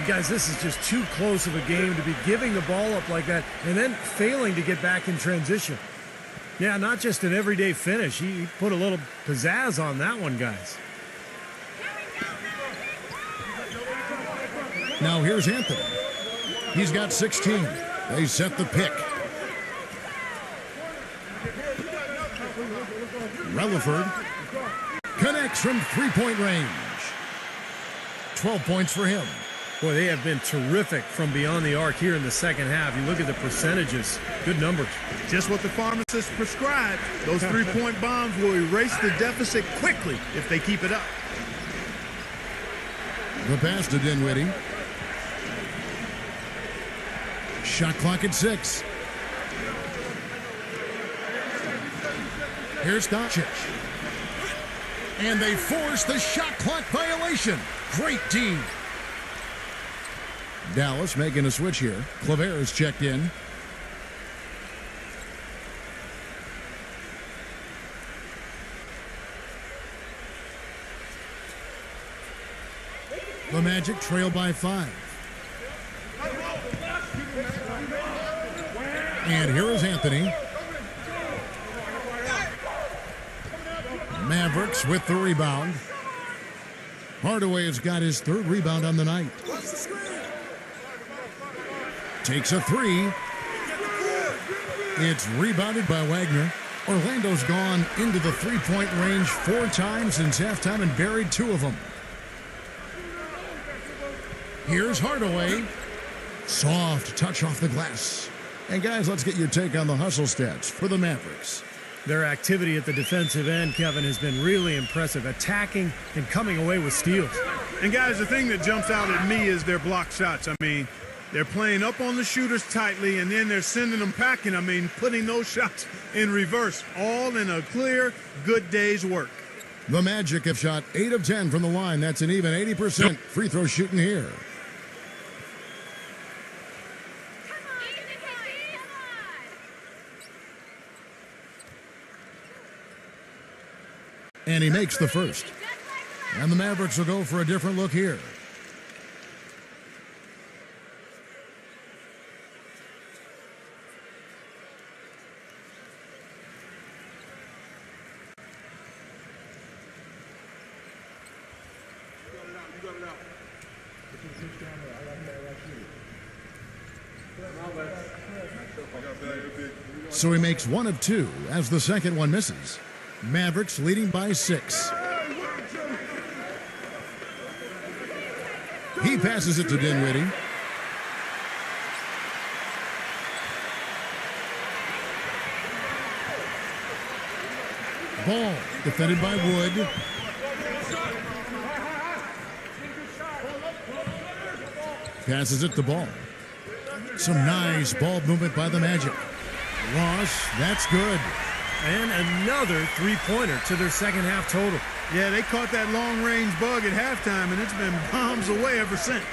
Guys, this is just too close of a game to be giving the ball up like that and then failing to get back in transition. Yeah, not just an everyday finish. He put a little pizzazz on that one, guys. Now here's Anthony. He's got 16. They set the pick. Relaford connects from three-point range. 12 points for him. Boy, they have been terrific from beyond the arc here in the second half. You look at the percentages. Good numbers. Just what the pharmacist prescribed. Those three-point bombs will erase the deficit quickly if they keep it up. The pass to Dinwiddie. Shot clock at 6. Here's Doncic. And they force the shot clock violation. Great D. Dallas making a switch here. Claver is checked in. The Magic trail by 5. And here is Anthony. Mavericks with the rebound. Hardaway has got his 3rd rebound on the night. Takes a 3. It's rebounded by Wagner. Orlando's gone into the three-point range 4 times since halftime and buried 2 of them. Here's Hardaway. Soft touch off the glass. And guys, let's get your take on the hustle stats for the Mavericks. Their activity at the defensive end, Kevin, has been really impressive, attacking and coming away with steals. And guys, the thing that jumps out at me is their block shots. I mean, They're playing up on the shooters tightly, and then they're sending them packing. I mean, putting those shots in reverse, all in a clear, good day's work. The Magic have shot 8 of 10 from the line. That's an even 80% free throw shooting here. And he makes the first. And the Mavericks will go for a different look here. So he makes 1 of 2 as the second one misses. Mavericks leading by 6. He passes it to Dinwiddie. Ball defended by Wood. Passes it to Ball. Some nice ball movement by the Magic. Ross, that's good. And another three-pointer to their second half total. Yeah, they caught that long-range bug at halftime, and it's been bombs away ever since.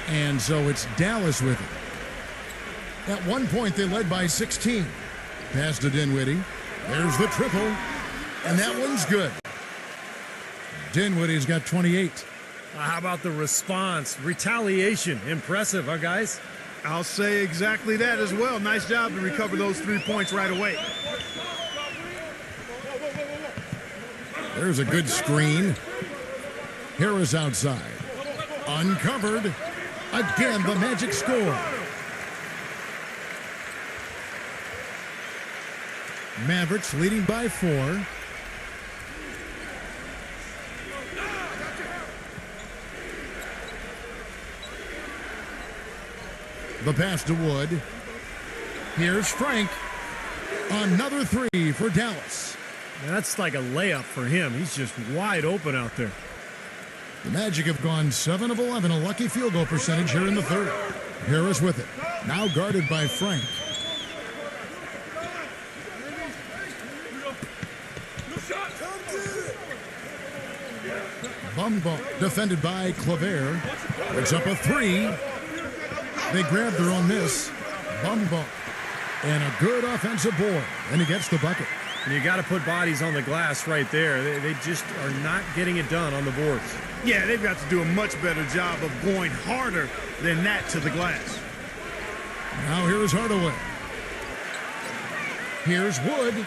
And so it's Dallas with it. At one point, they led by 16. Pass to Dinwiddie. There's the triple. And that one's good. Dinwiddie's got 28. How about the response? Retaliation. Impressive, huh, guys? I'll say exactly that as well. Nice job to recover those 3 points right away. There's a good screen. Harris outside. Uncovered. Again, the Magic score. Mavericks leading by 4. The pass to Wood. Here's Frank. Another 3 for Dallas. That's like a layup for him. He's just wide open out there. The Magic have gone 7 of 11, a lucky field goal percentage here in the third. Harris with it. Now guarded by Frank. Bum ball defended by Claver. It's up a 3. They grab their own miss. Bum ball. And a good offensive board. And he gets the bucket. And you got to put bodies on the glass right there. They just are not getting it done on the boards. Yeah, they've got to do a much better job of going harder than that to the glass. Now here's Hardaway. Here's Wood.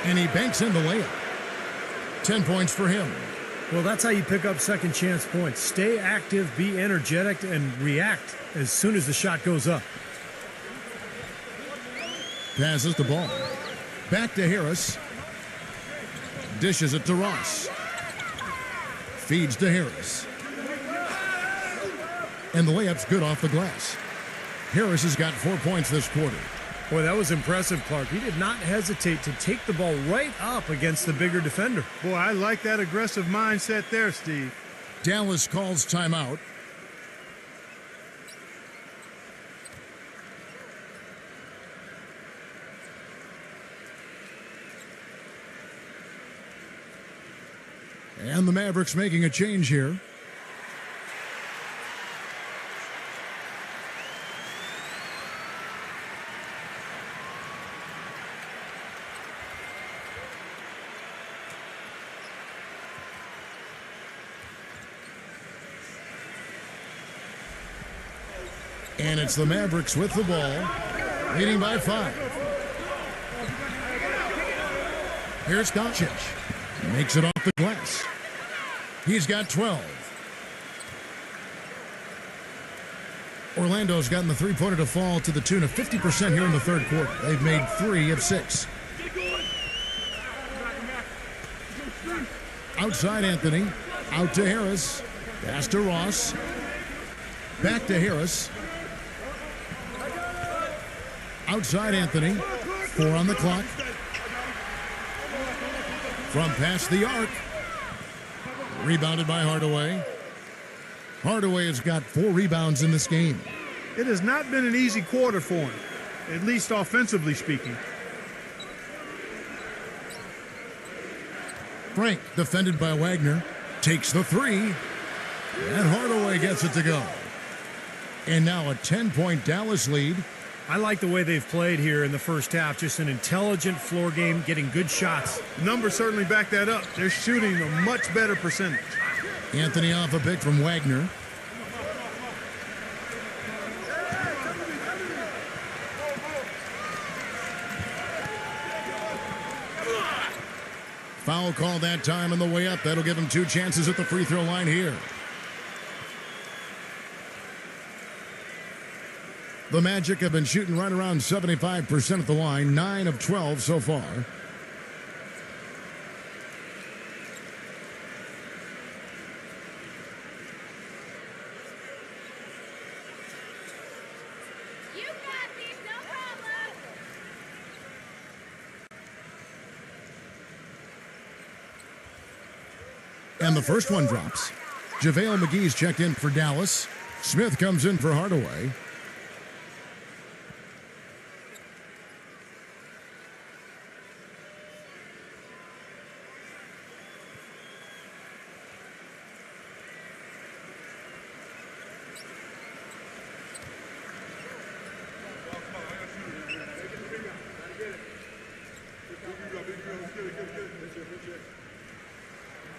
And he banks in the layup. 10 points for him. Well, that's how you pick up second chance points. Stay active, be energetic, and react as soon as the shot goes up. Passes the ball. Back to Harris. Dishes it to Ross. Feeds to Harris. And the layup's good off the glass. Harris has got 4 points this quarter. Boy, that was impressive, Clark. He did not hesitate to take the ball right up against the bigger defender. Boy, I like that aggressive mindset there, Steve. Dallas calls timeout. And the Mavericks making a change here. And it's the Mavericks with the ball, leading by 5. Here's Doncic. Makes it off the glass. He's got 12. Orlando's gotten the three-pointer to fall to the tune of 50% here in the third quarter. They've made 3 of 6. Outside Anthony. Out to Harris. Pass to Ross. Back to Harris. Outside Anthony. 4 on the clock. From past the arc. Rebounded by Hardaway. Hardaway has got 4 rebounds in this game. It has not been an easy quarter for him, at least offensively speaking. Frank, defended by Wagner, takes the 3. And Hardaway gets it to go. And now a 10-point Dallas lead. I like the way they've played here in the first half. Just an intelligent floor game, getting good shots. Numbers certainly back that up. They're shooting a much better percentage. Anthony off a pick from Wagner. Foul call that time on the way up. That'll give him 2 chances at the free throw line here. The Magic have been shooting right around 75% at the line, 9 of 12 so far. You got this, no problem. And the first one drops. JaVale McGee's checked in for Dallas. Smith comes in for Hardaway.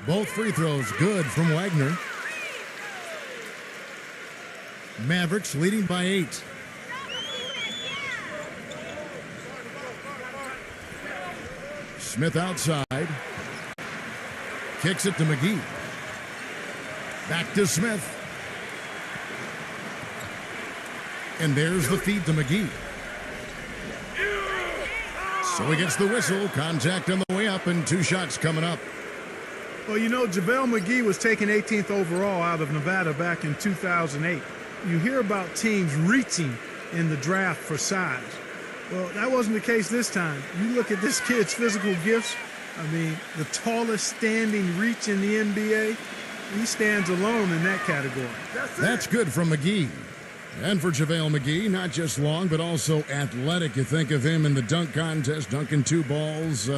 Both free throws good from Wagner. Mavericks leading by 8. Smith outside. Kicks it to McGee. Back to Smith. And there's the feed to McGee. So he gets the whistle. Contact on the way up and 2 shots coming up. Well, you know, JaVale McGee was taken 18th overall out of Nevada back in 2008. You hear about teams reaching in the draft for size. Well, that wasn't the case this time. You look at this kid's physical gifts. I mean, the tallest standing reach in the NBA. He stands alone in that category. That's good from McGee. And for JaVale McGee, not just long, but also athletic. You think of him in the dunk contest, dunking 2 balls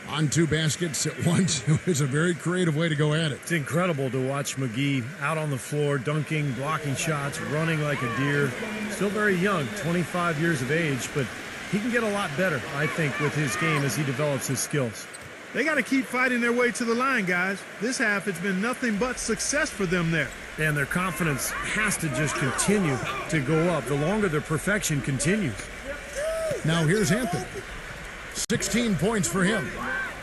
on 2 baskets at once. It was a very creative way to go at it. It's incredible to watch McGee out on the floor, dunking, blocking shots, running like a deer. Still very young, 25 years of age, but he can get a lot better, I think, with his game as he develops his skills. They got to keep fighting their way to the line, guys. This half, it's been nothing but success for them there. And their confidence has to just continue to go up the longer their perfection continues. Now here's Anthony. 16 points for him.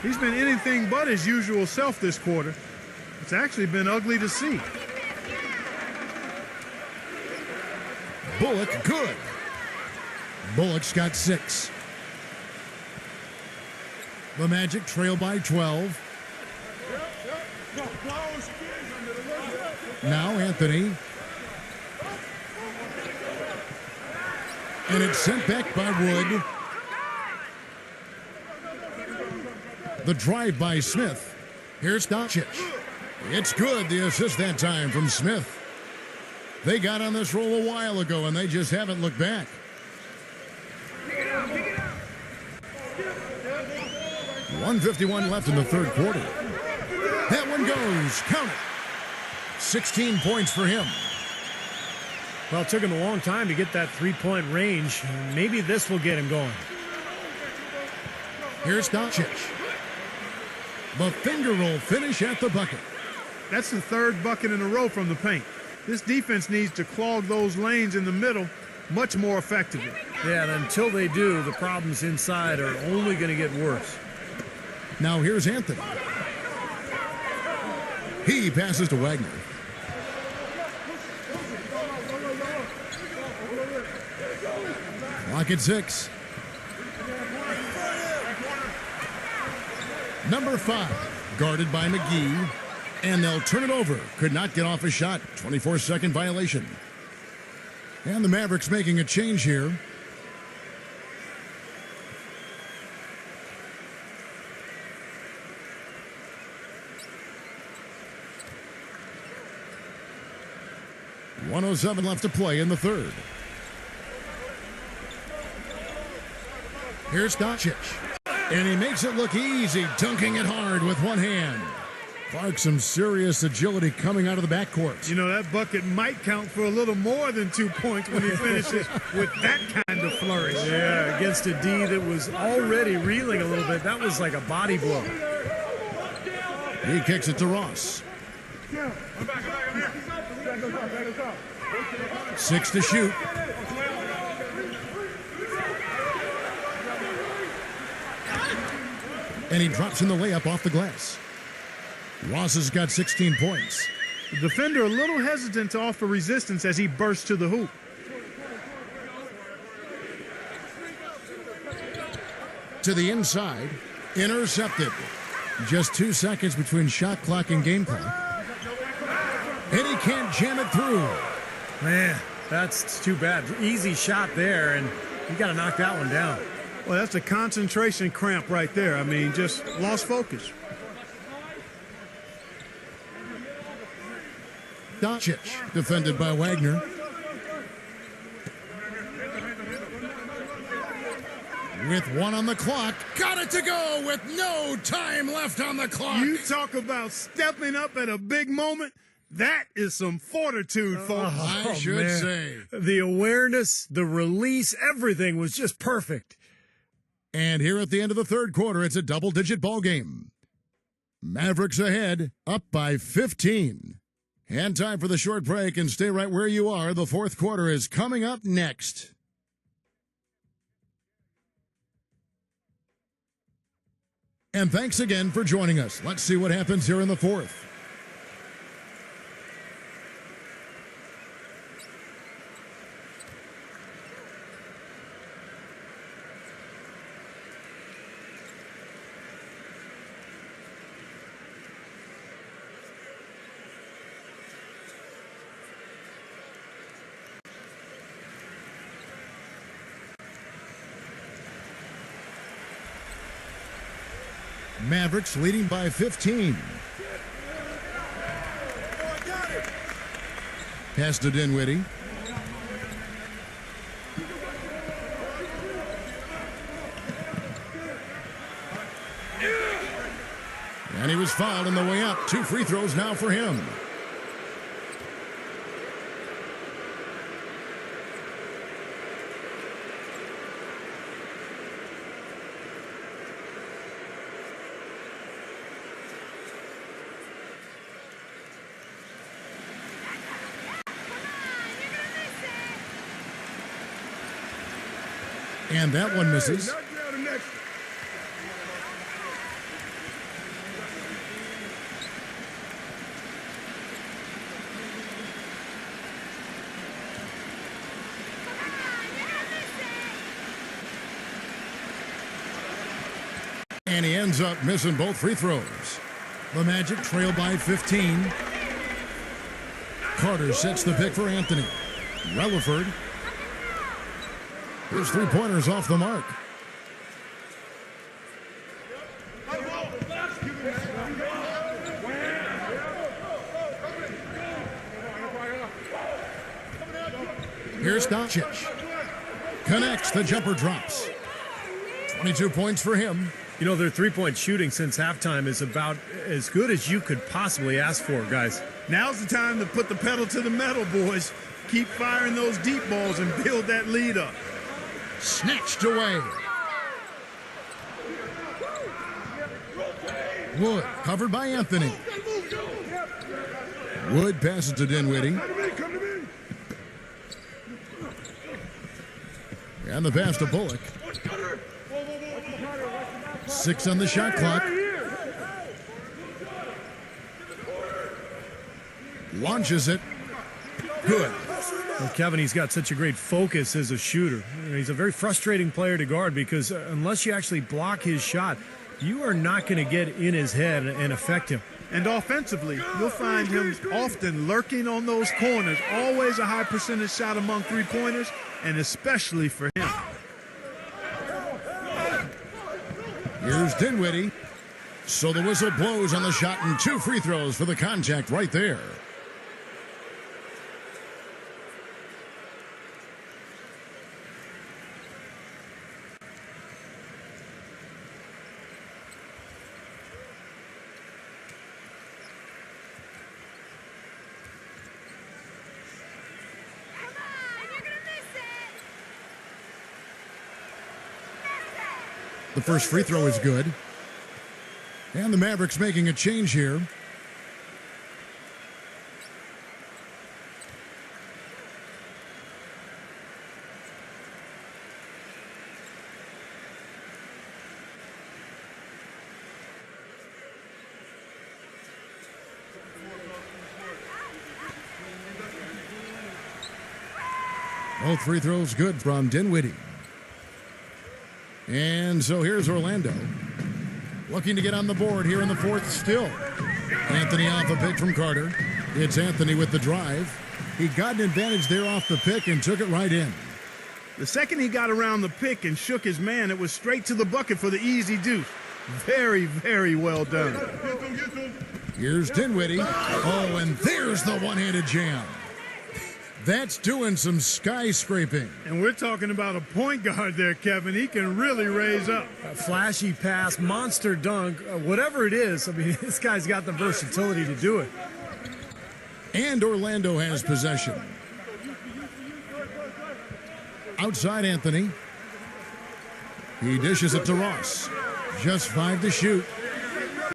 He's been anything but his usual self this quarter. It's actually been ugly to see. Bullock, good. Bullock's got 6. The Magic trail by 12. Now Anthony. And it's sent back by Wood. The drive by Smith. Here's Doncic. It's good, the assist that time from Smith. They got on this roll a while ago, and they just haven't looked back. .151 left in the third quarter. That one goes. Count it. 16 points for him. Well, it took him a long time to get that 3-point range. Maybe this will get him going. Here's Doncic. The finger roll finish at the bucket. That's the 3rd bucket in a row from the paint. This defense needs to clog those lanes in the middle much more effectively. Yeah, and until they do, the problems inside are only going to get worse. Now here's Anthony. He passes to Wagner. Clock at 6. Number 5, guarded by McGee. And they'll turn it over. Could not get off a shot. 24-second violation. And the Mavericks making a change here. 1:07 left to play in the third. Here's Doncic. And he makes it look easy, dunking it hard with one hand. Clark, some serious agility coming out of the backcourt. You know, that bucket might count for a little more than 2 points when he finishes with that kind of flourish. Yeah, against a D that was already reeling a little bit. That was like a body blow. He kicks it to Ross. 6 to shoot. And he drops in the layup off the glass. Ross has got 16 points. The defender a little hesitant to offer resistance as he bursts to the hoop. To the inside, intercepted. Just 2 seconds between shot clock and game clock. And he can't jam it through. Man, that's too bad. Easy shot there, and you got to knock that one down. Well, that's a concentration cramp right there. I mean, just lost focus. Doncic, defended by Wagner. With 1 on the clock, got it to go with no time left on the clock. You talk about stepping up at a big moment. That is some fortitude, folks. I should say. The awareness, the release, everything was just perfect. And here at the end of the third quarter, it's a double-digit ball game. Mavericks ahead, up by 15. And time for the short break, and stay right where you are. The fourth quarter is coming up next. And thanks again for joining us. Let's see what happens here in the fourth. Mavericks leading by 15. Pass to Dinwiddie. And he was fouled on the way up. 2 free throws now for him. And that one misses. And he ends up missing both free throws. The Magic trail by 15. Carter sets the pick for Anthony. Relaford. His three-pointers off the mark. Here's Doncic. Connects, the jumper drops. 22 points for him. You know, their three-point shooting since halftime is about as good as you could possibly ask for, guys. Now's the time to put the pedal to the metal, boys. Keep firing those deep balls and build that lead up. Snatched away. Wood covered by Anthony. Wood passes to Dinwiddie. And the pass to Bullock. 6 on the shot clock. Launches it. Good. Well, Kevin, he's got such a great focus as a shooter. He's a very frustrating player to guard because unless you actually block his shot, you are not going to get in his head and affect him. And offensively, you'll find him often lurking on those corners. Always a high percentage shot among three-pointers, and especially for him. Here's Dinwiddie. So the whistle blows on the shot and 2 free throws for the contact right there. The first free throw is good. And the Mavericks making a change here. Both free throws good from Dinwiddie. And so here's Orlando. Looking to get on the board here in the fourth still. Anthony off a pick from Carter. It's Anthony with the drive. He got an advantage there off the pick and took it right in. The second he got around the pick and shook his man, it was straight to the bucket for the easy deuce. Very, very well done. Here's Dinwiddie. Oh, and there's the one-handed jam. That's doing some skyscraping. And we're talking about a point guard there, Kevin. He can really raise up. A flashy pass, monster dunk, whatever it is. I mean, this guy's got the versatility to do it. And Orlando has possession. Outside Anthony. He dishes it to Ross. Just 5 to shoot.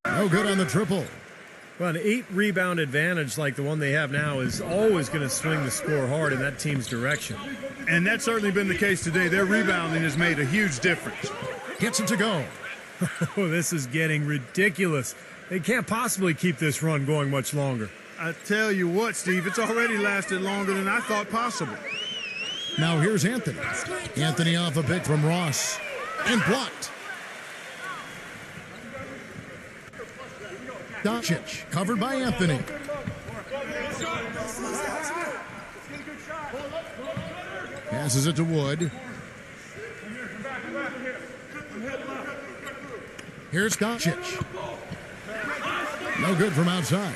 No good on the triple. Well, an 8-rebound advantage like the one they have now is always going to swing the score hard in that team's direction. And that's certainly been the case today. Their rebounding has made a huge difference. Gets it to go. Oh, this is getting ridiculous. They can't possibly keep this run going much longer. I tell you what, Steve, it's already lasted longer than I thought possible. Now here's Anthony. Anthony off a pick from Ross. And blocked. Doncic, covered by Anthony. Passes it to Wood. Here's Doncic. No good from outside.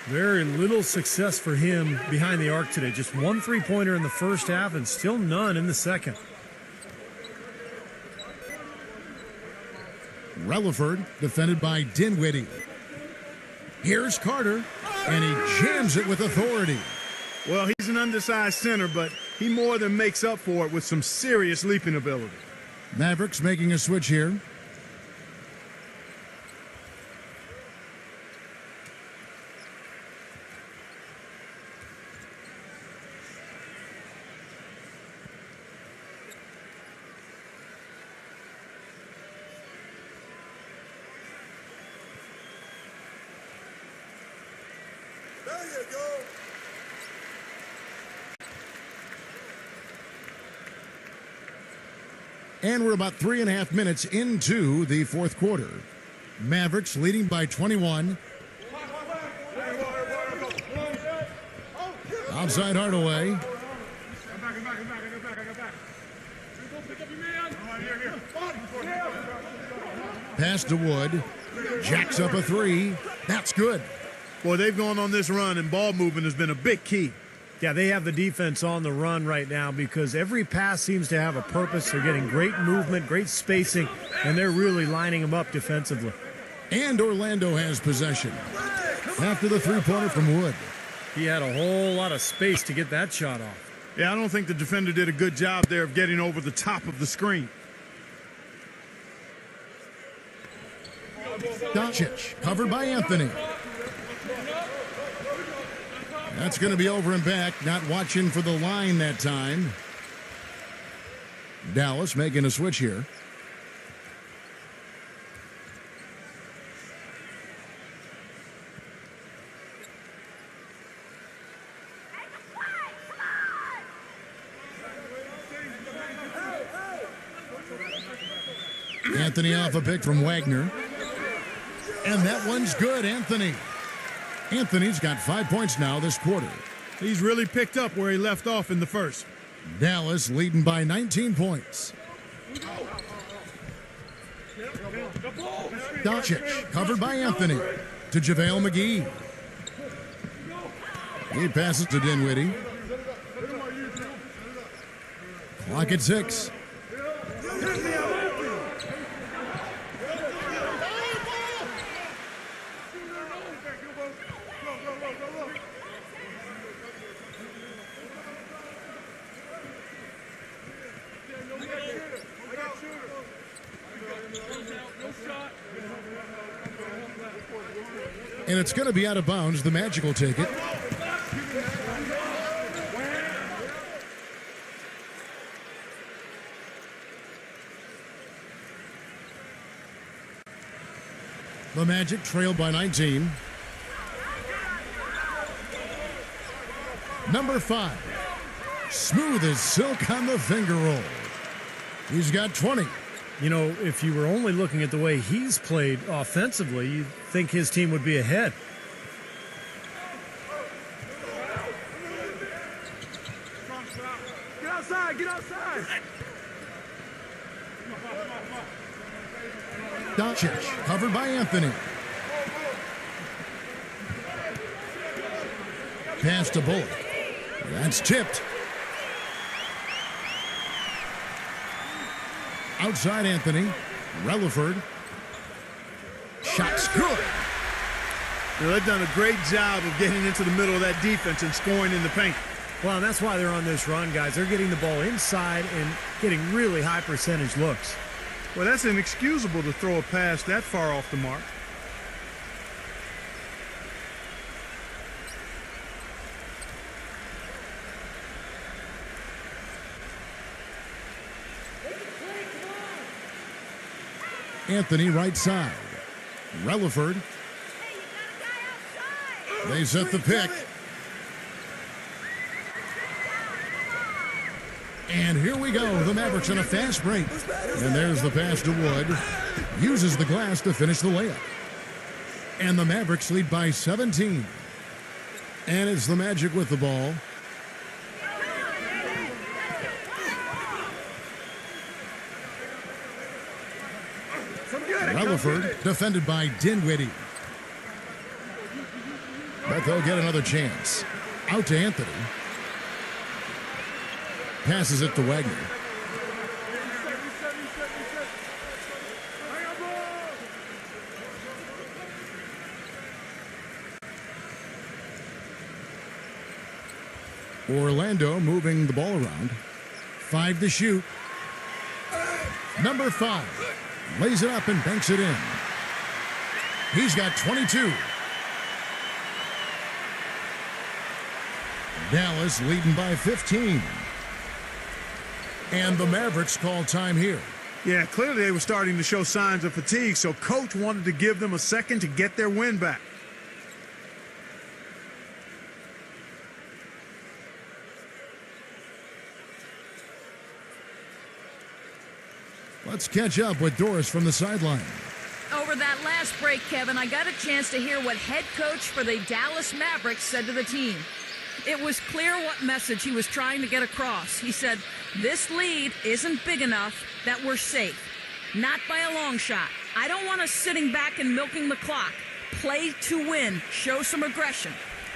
Very little success for him behind the arc today. Just 1 3-pointer in the first half and still none in the second. Relaford, defended by Dinwiddie. Here's Carter, and he jams it with authority. Well, he's an undersized center, but he more than makes up for it with some serious leaping ability. Mavericks making a switch here. And we're about 3.5 minutes into the fourth quarter. Mavericks leading by 21. Outside Hardaway. Pass to Wood. Jacks up a 3. That's good. Boy, they've gone on this run, and ball movement has been a big key. Yeah, they have the defense on the run right now because every pass seems to have a purpose. They're getting great movement, great spacing, and they're really lining them up defensively. And Orlando has possession. After the three-pointer from Wood. He had a whole lot of space to get that shot off. Yeah, I don't think the defender did a good job there of getting over the top of the screen. Doncic, covered by Anthony. That's going to be over and back. Not watching for the line that time. Dallas making a switch here. Anthony off a pick from Wagner. And that one's good, Anthony. Anthony's got 5 points now this quarter. He's really picked up where he left off in the first. Dallas leading by 19 points. Doncic, covered by Anthony. To JaVale McGee. He passes to Dinwiddie. Clock at 6. And it's going to be out of bounds. The Magic will take it. The Magic trail by 19. Number 5. Smooth as silk on the finger roll. He's got 20. You know, if you were only looking at the way he's played offensively, you'd think his team would be ahead. Get outside, get outside. Doncic covered by Anthony. Pass to Bullock. That's tipped. Outside Anthony. Relaford. Shot's good. You know, they've done a great job of getting into the middle of that defense and scoring in the paint. Well, and that's why they're on this run, guys. They're getting the ball inside and getting really high percentage looks. Well, that's inexcusable to throw a pass that far off the mark. Anthony right side. Relaford. They set the pick. And here we go. The Mavericks on a fast break. And there's the pass to Wood. Uses the glass to finish the layup. And the Mavericks lead by 17. And it's the Magic with the ball. Relaford defended by Dinwiddie. But they'll get another chance. Out to Anthony. Passes it to Wagner. Orlando moving the ball around. 5 to shoot. Number 5 lays it up and banks it in. He's got 22. Dallas leading by 15. And the Mavericks call time here. Yeah, clearly they were starting to show signs of fatigue, so coach wanted to give them a second to get their win back. Let's catch up with Doris from the sideline. Over that last break, Kevin, I got a chance to hear what head coach for the Dallas Mavericks said to the team. It was clear what message he was trying to get across. He said, this lead isn't big enough that we're safe. Not by a long shot. I don't want us sitting back and milking the clock. Play to win. Show some aggression.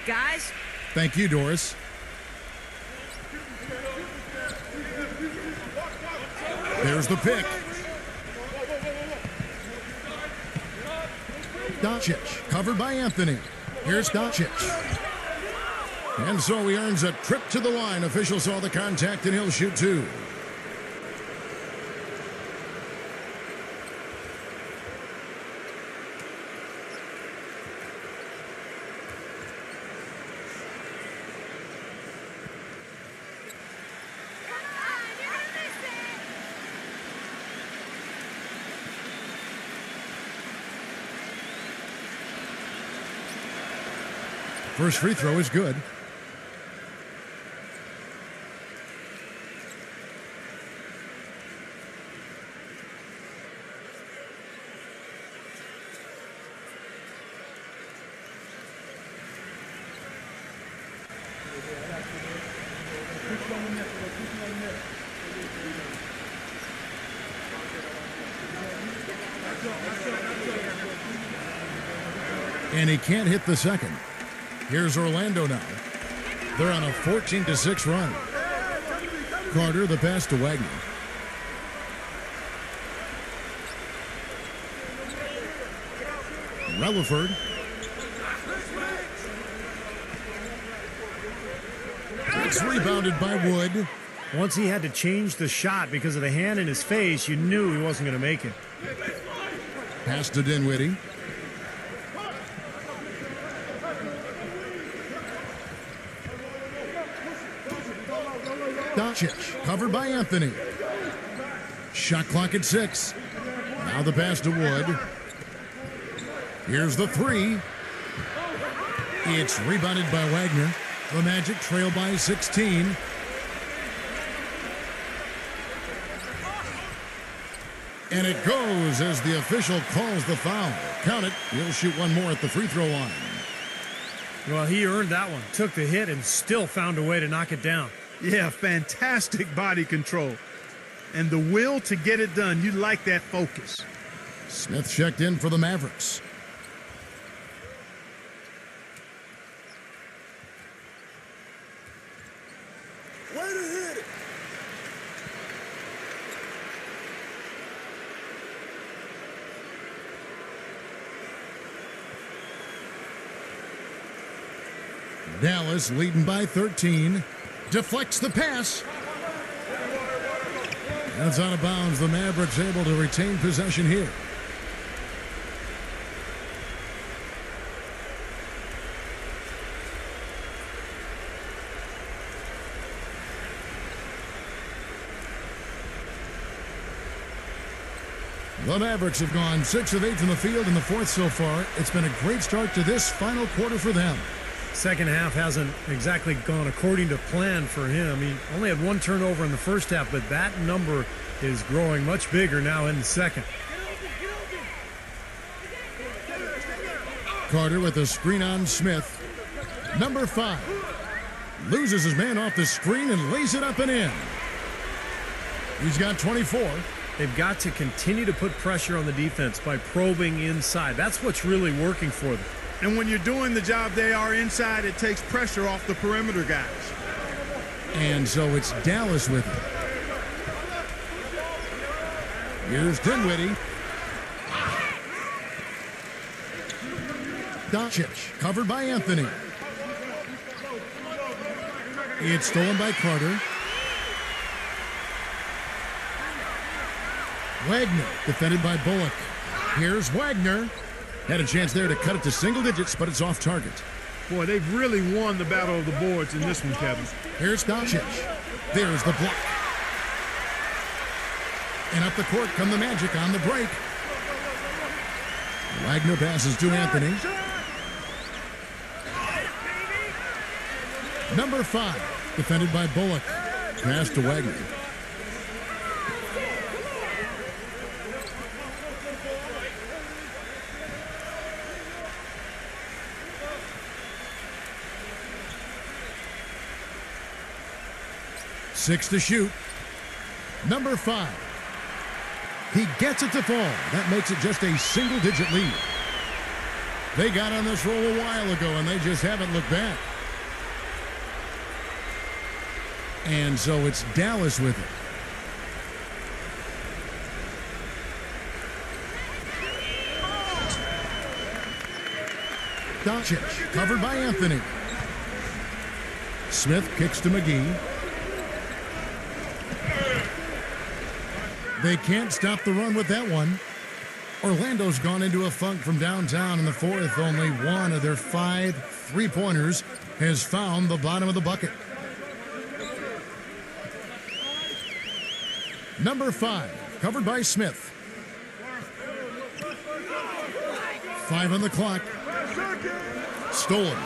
Guys? Thank you, Doris. There's the pick. Doncic, covered by Anthony. Here's Doncic. And so he earns a trip to the line. Official saw the contact, and he'll shoot 2. First free throw is good. And he can't hit the second. Here's Orlando now. They're on a 14-6 run. Carter, the pass to Wagner. Relaford. It's rebounded by Wood. Once he had to change the shot because of the hand in his face, you knew he wasn't going to make it. Pass to Dinwiddie. Doncic, covered by Anthony. Shot clock at 6. Now the pass to Wood. Here's the three. It's rebounded by Wagner. The Magic trail by 16. And it goes as the official calls the foul. Count it. He'll shoot one more at the free throw line. Well, he earned that one. Took the hit and still found a way to knock it down. Yeah, fantastic body control. And the will to get it done. You like that focus. Smith checked in for the Mavericks. Way to hit it. Dallas leading by 13. Deflects the pass. That's out of bounds. The Mavericks able to retain possession here. The Mavericks have gone 6 of 8 from the field in the fourth so far. It's been a great start to this final quarter for them. Second half hasn't exactly gone according to plan for him. He only had one turnover in the first half, but that number is growing much bigger now in the second. Carter with a screen on Smith. Number 5. Loses his man off the screen and lays it up and in. He's got 24. They've got to continue to put pressure on the defense by probing inside. That's what's really working for them. And when you're doing the job they are inside, it takes pressure off the perimeter guys. And so it's Dallas with it. Here's Dinwiddie. Doncic, covered by Anthony. It's stolen by Carter. Wagner, defended by Bullock. Here's Wagner. Had a chance there to cut it to single digits, but it's off target. Boy, they've really won the battle of the boards in this one, Kevin. Here's Doncic. There's the block. And up the court come the Magic on the break. Wagner passes to Anthony. Number 5, defended by Bullock. Pass to Wagner. Six to shoot. Number 5. He gets it to fall. That makes it just a single-digit lead. They got on this roll a while ago, and they just haven't looked back. And so it's Dallas with it. Doncic, covered by Anthony. Smith kicks to McGee. They can't stop the run with that one. Orlando's gone into a funk from downtown in the fourth. Only one of their 5 3-pointers has found the bottom of the bucket. Number 5, covered by Smith. 5 on the clock. Stolen.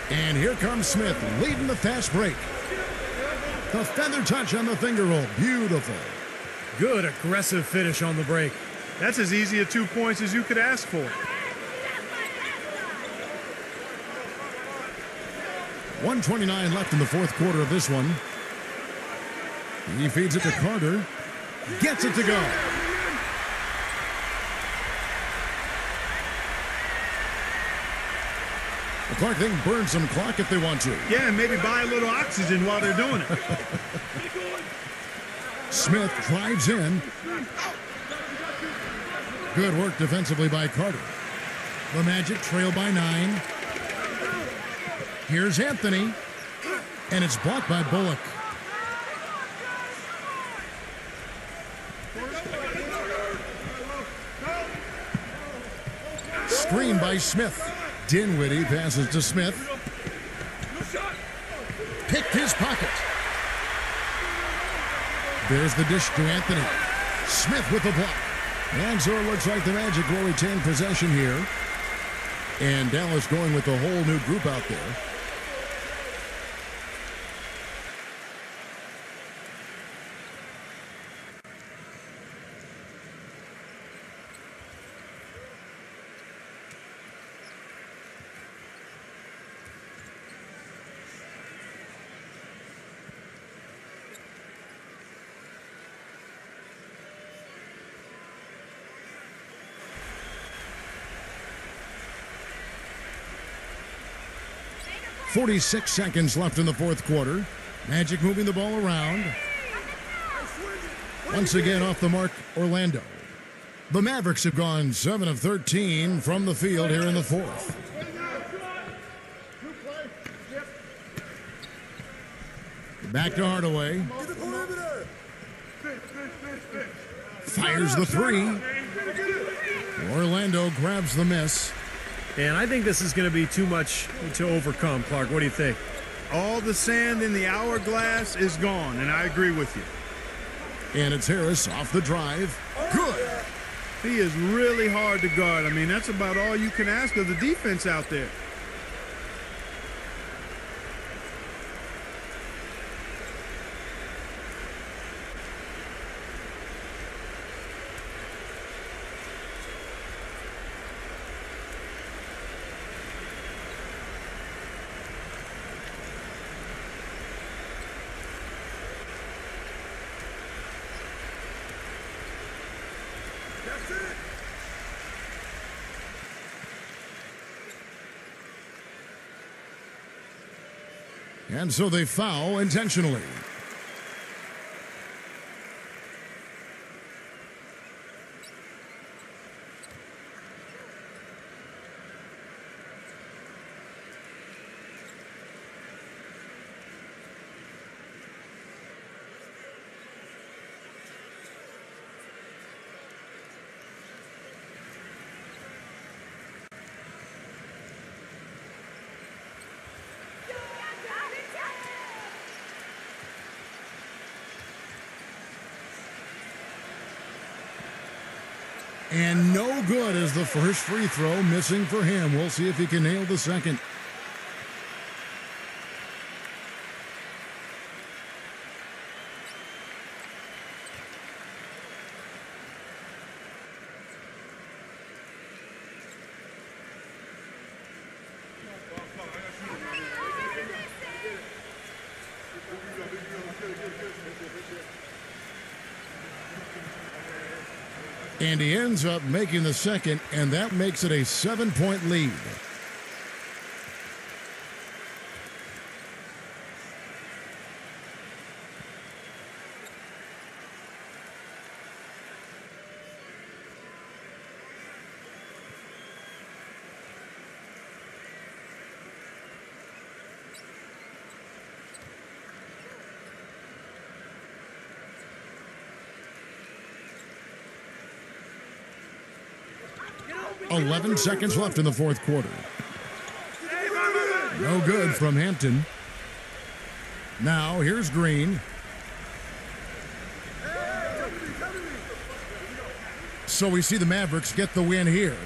And here comes Smith, leading the fast break. The feather touch on the finger roll. Beautiful. Good aggressive finish on the break. That's as easy a 2 points as you could ask for. 1:29 left in the fourth quarter of this one. He feeds it to Carter. Gets it to go. The Clark thing burns some clock if they want to. Yeah, and maybe buy a little oxygen while they're doing it. Smith drives in. Good work defensively by Carter. The Magic trail by 9. Here's Anthony. And it's blocked by Bullock. Screen by Smith. Dinwiddie passes to Smith. Picked his pocket. There's the dish to Anthony. Smith with the block. And so it looks like the Magic will retain possession here. And Dallas going with a whole new group out there. .46 seconds left in the fourth quarter. Magic moving the ball around. Once again off the mark, Orlando. The Mavericks have gone 7 of 13 from the field here in the fourth. Back to Hardaway. Fires the three. Orlando grabs the miss. And I think this is going to be too much to overcome, Clark. What do you think? All the sand in the hourglass is gone, and I agree with you. And it's Harris off the drive. Good. He is really hard to guard. I mean, that's about all you can ask of the defense out there. And so they foul intentionally. And no good as the first free throw, missing for him. We'll see if he can nail the second. And he ends up making the second, and that makes it a 7-point lead. .11 seconds left in the fourth quarter. No good from Hampton. Now here's Green. So we see the Mavericks get the win here.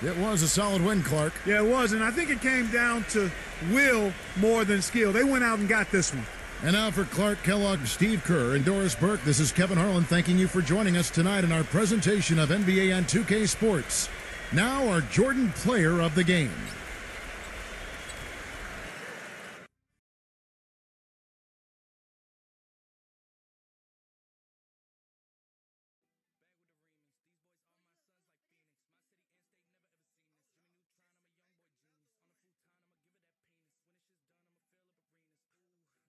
It was a solid win, Clark. Yeah, it was, and I think it came down to will more than skill. They went out and got this one. And now for Clark Kellogg, Steve Kerr, and Doris Burke, this is Kevin Harlan thanking you for joining us tonight in our presentation of NBA on 2K Sports. Now our Jordan Player of the Game.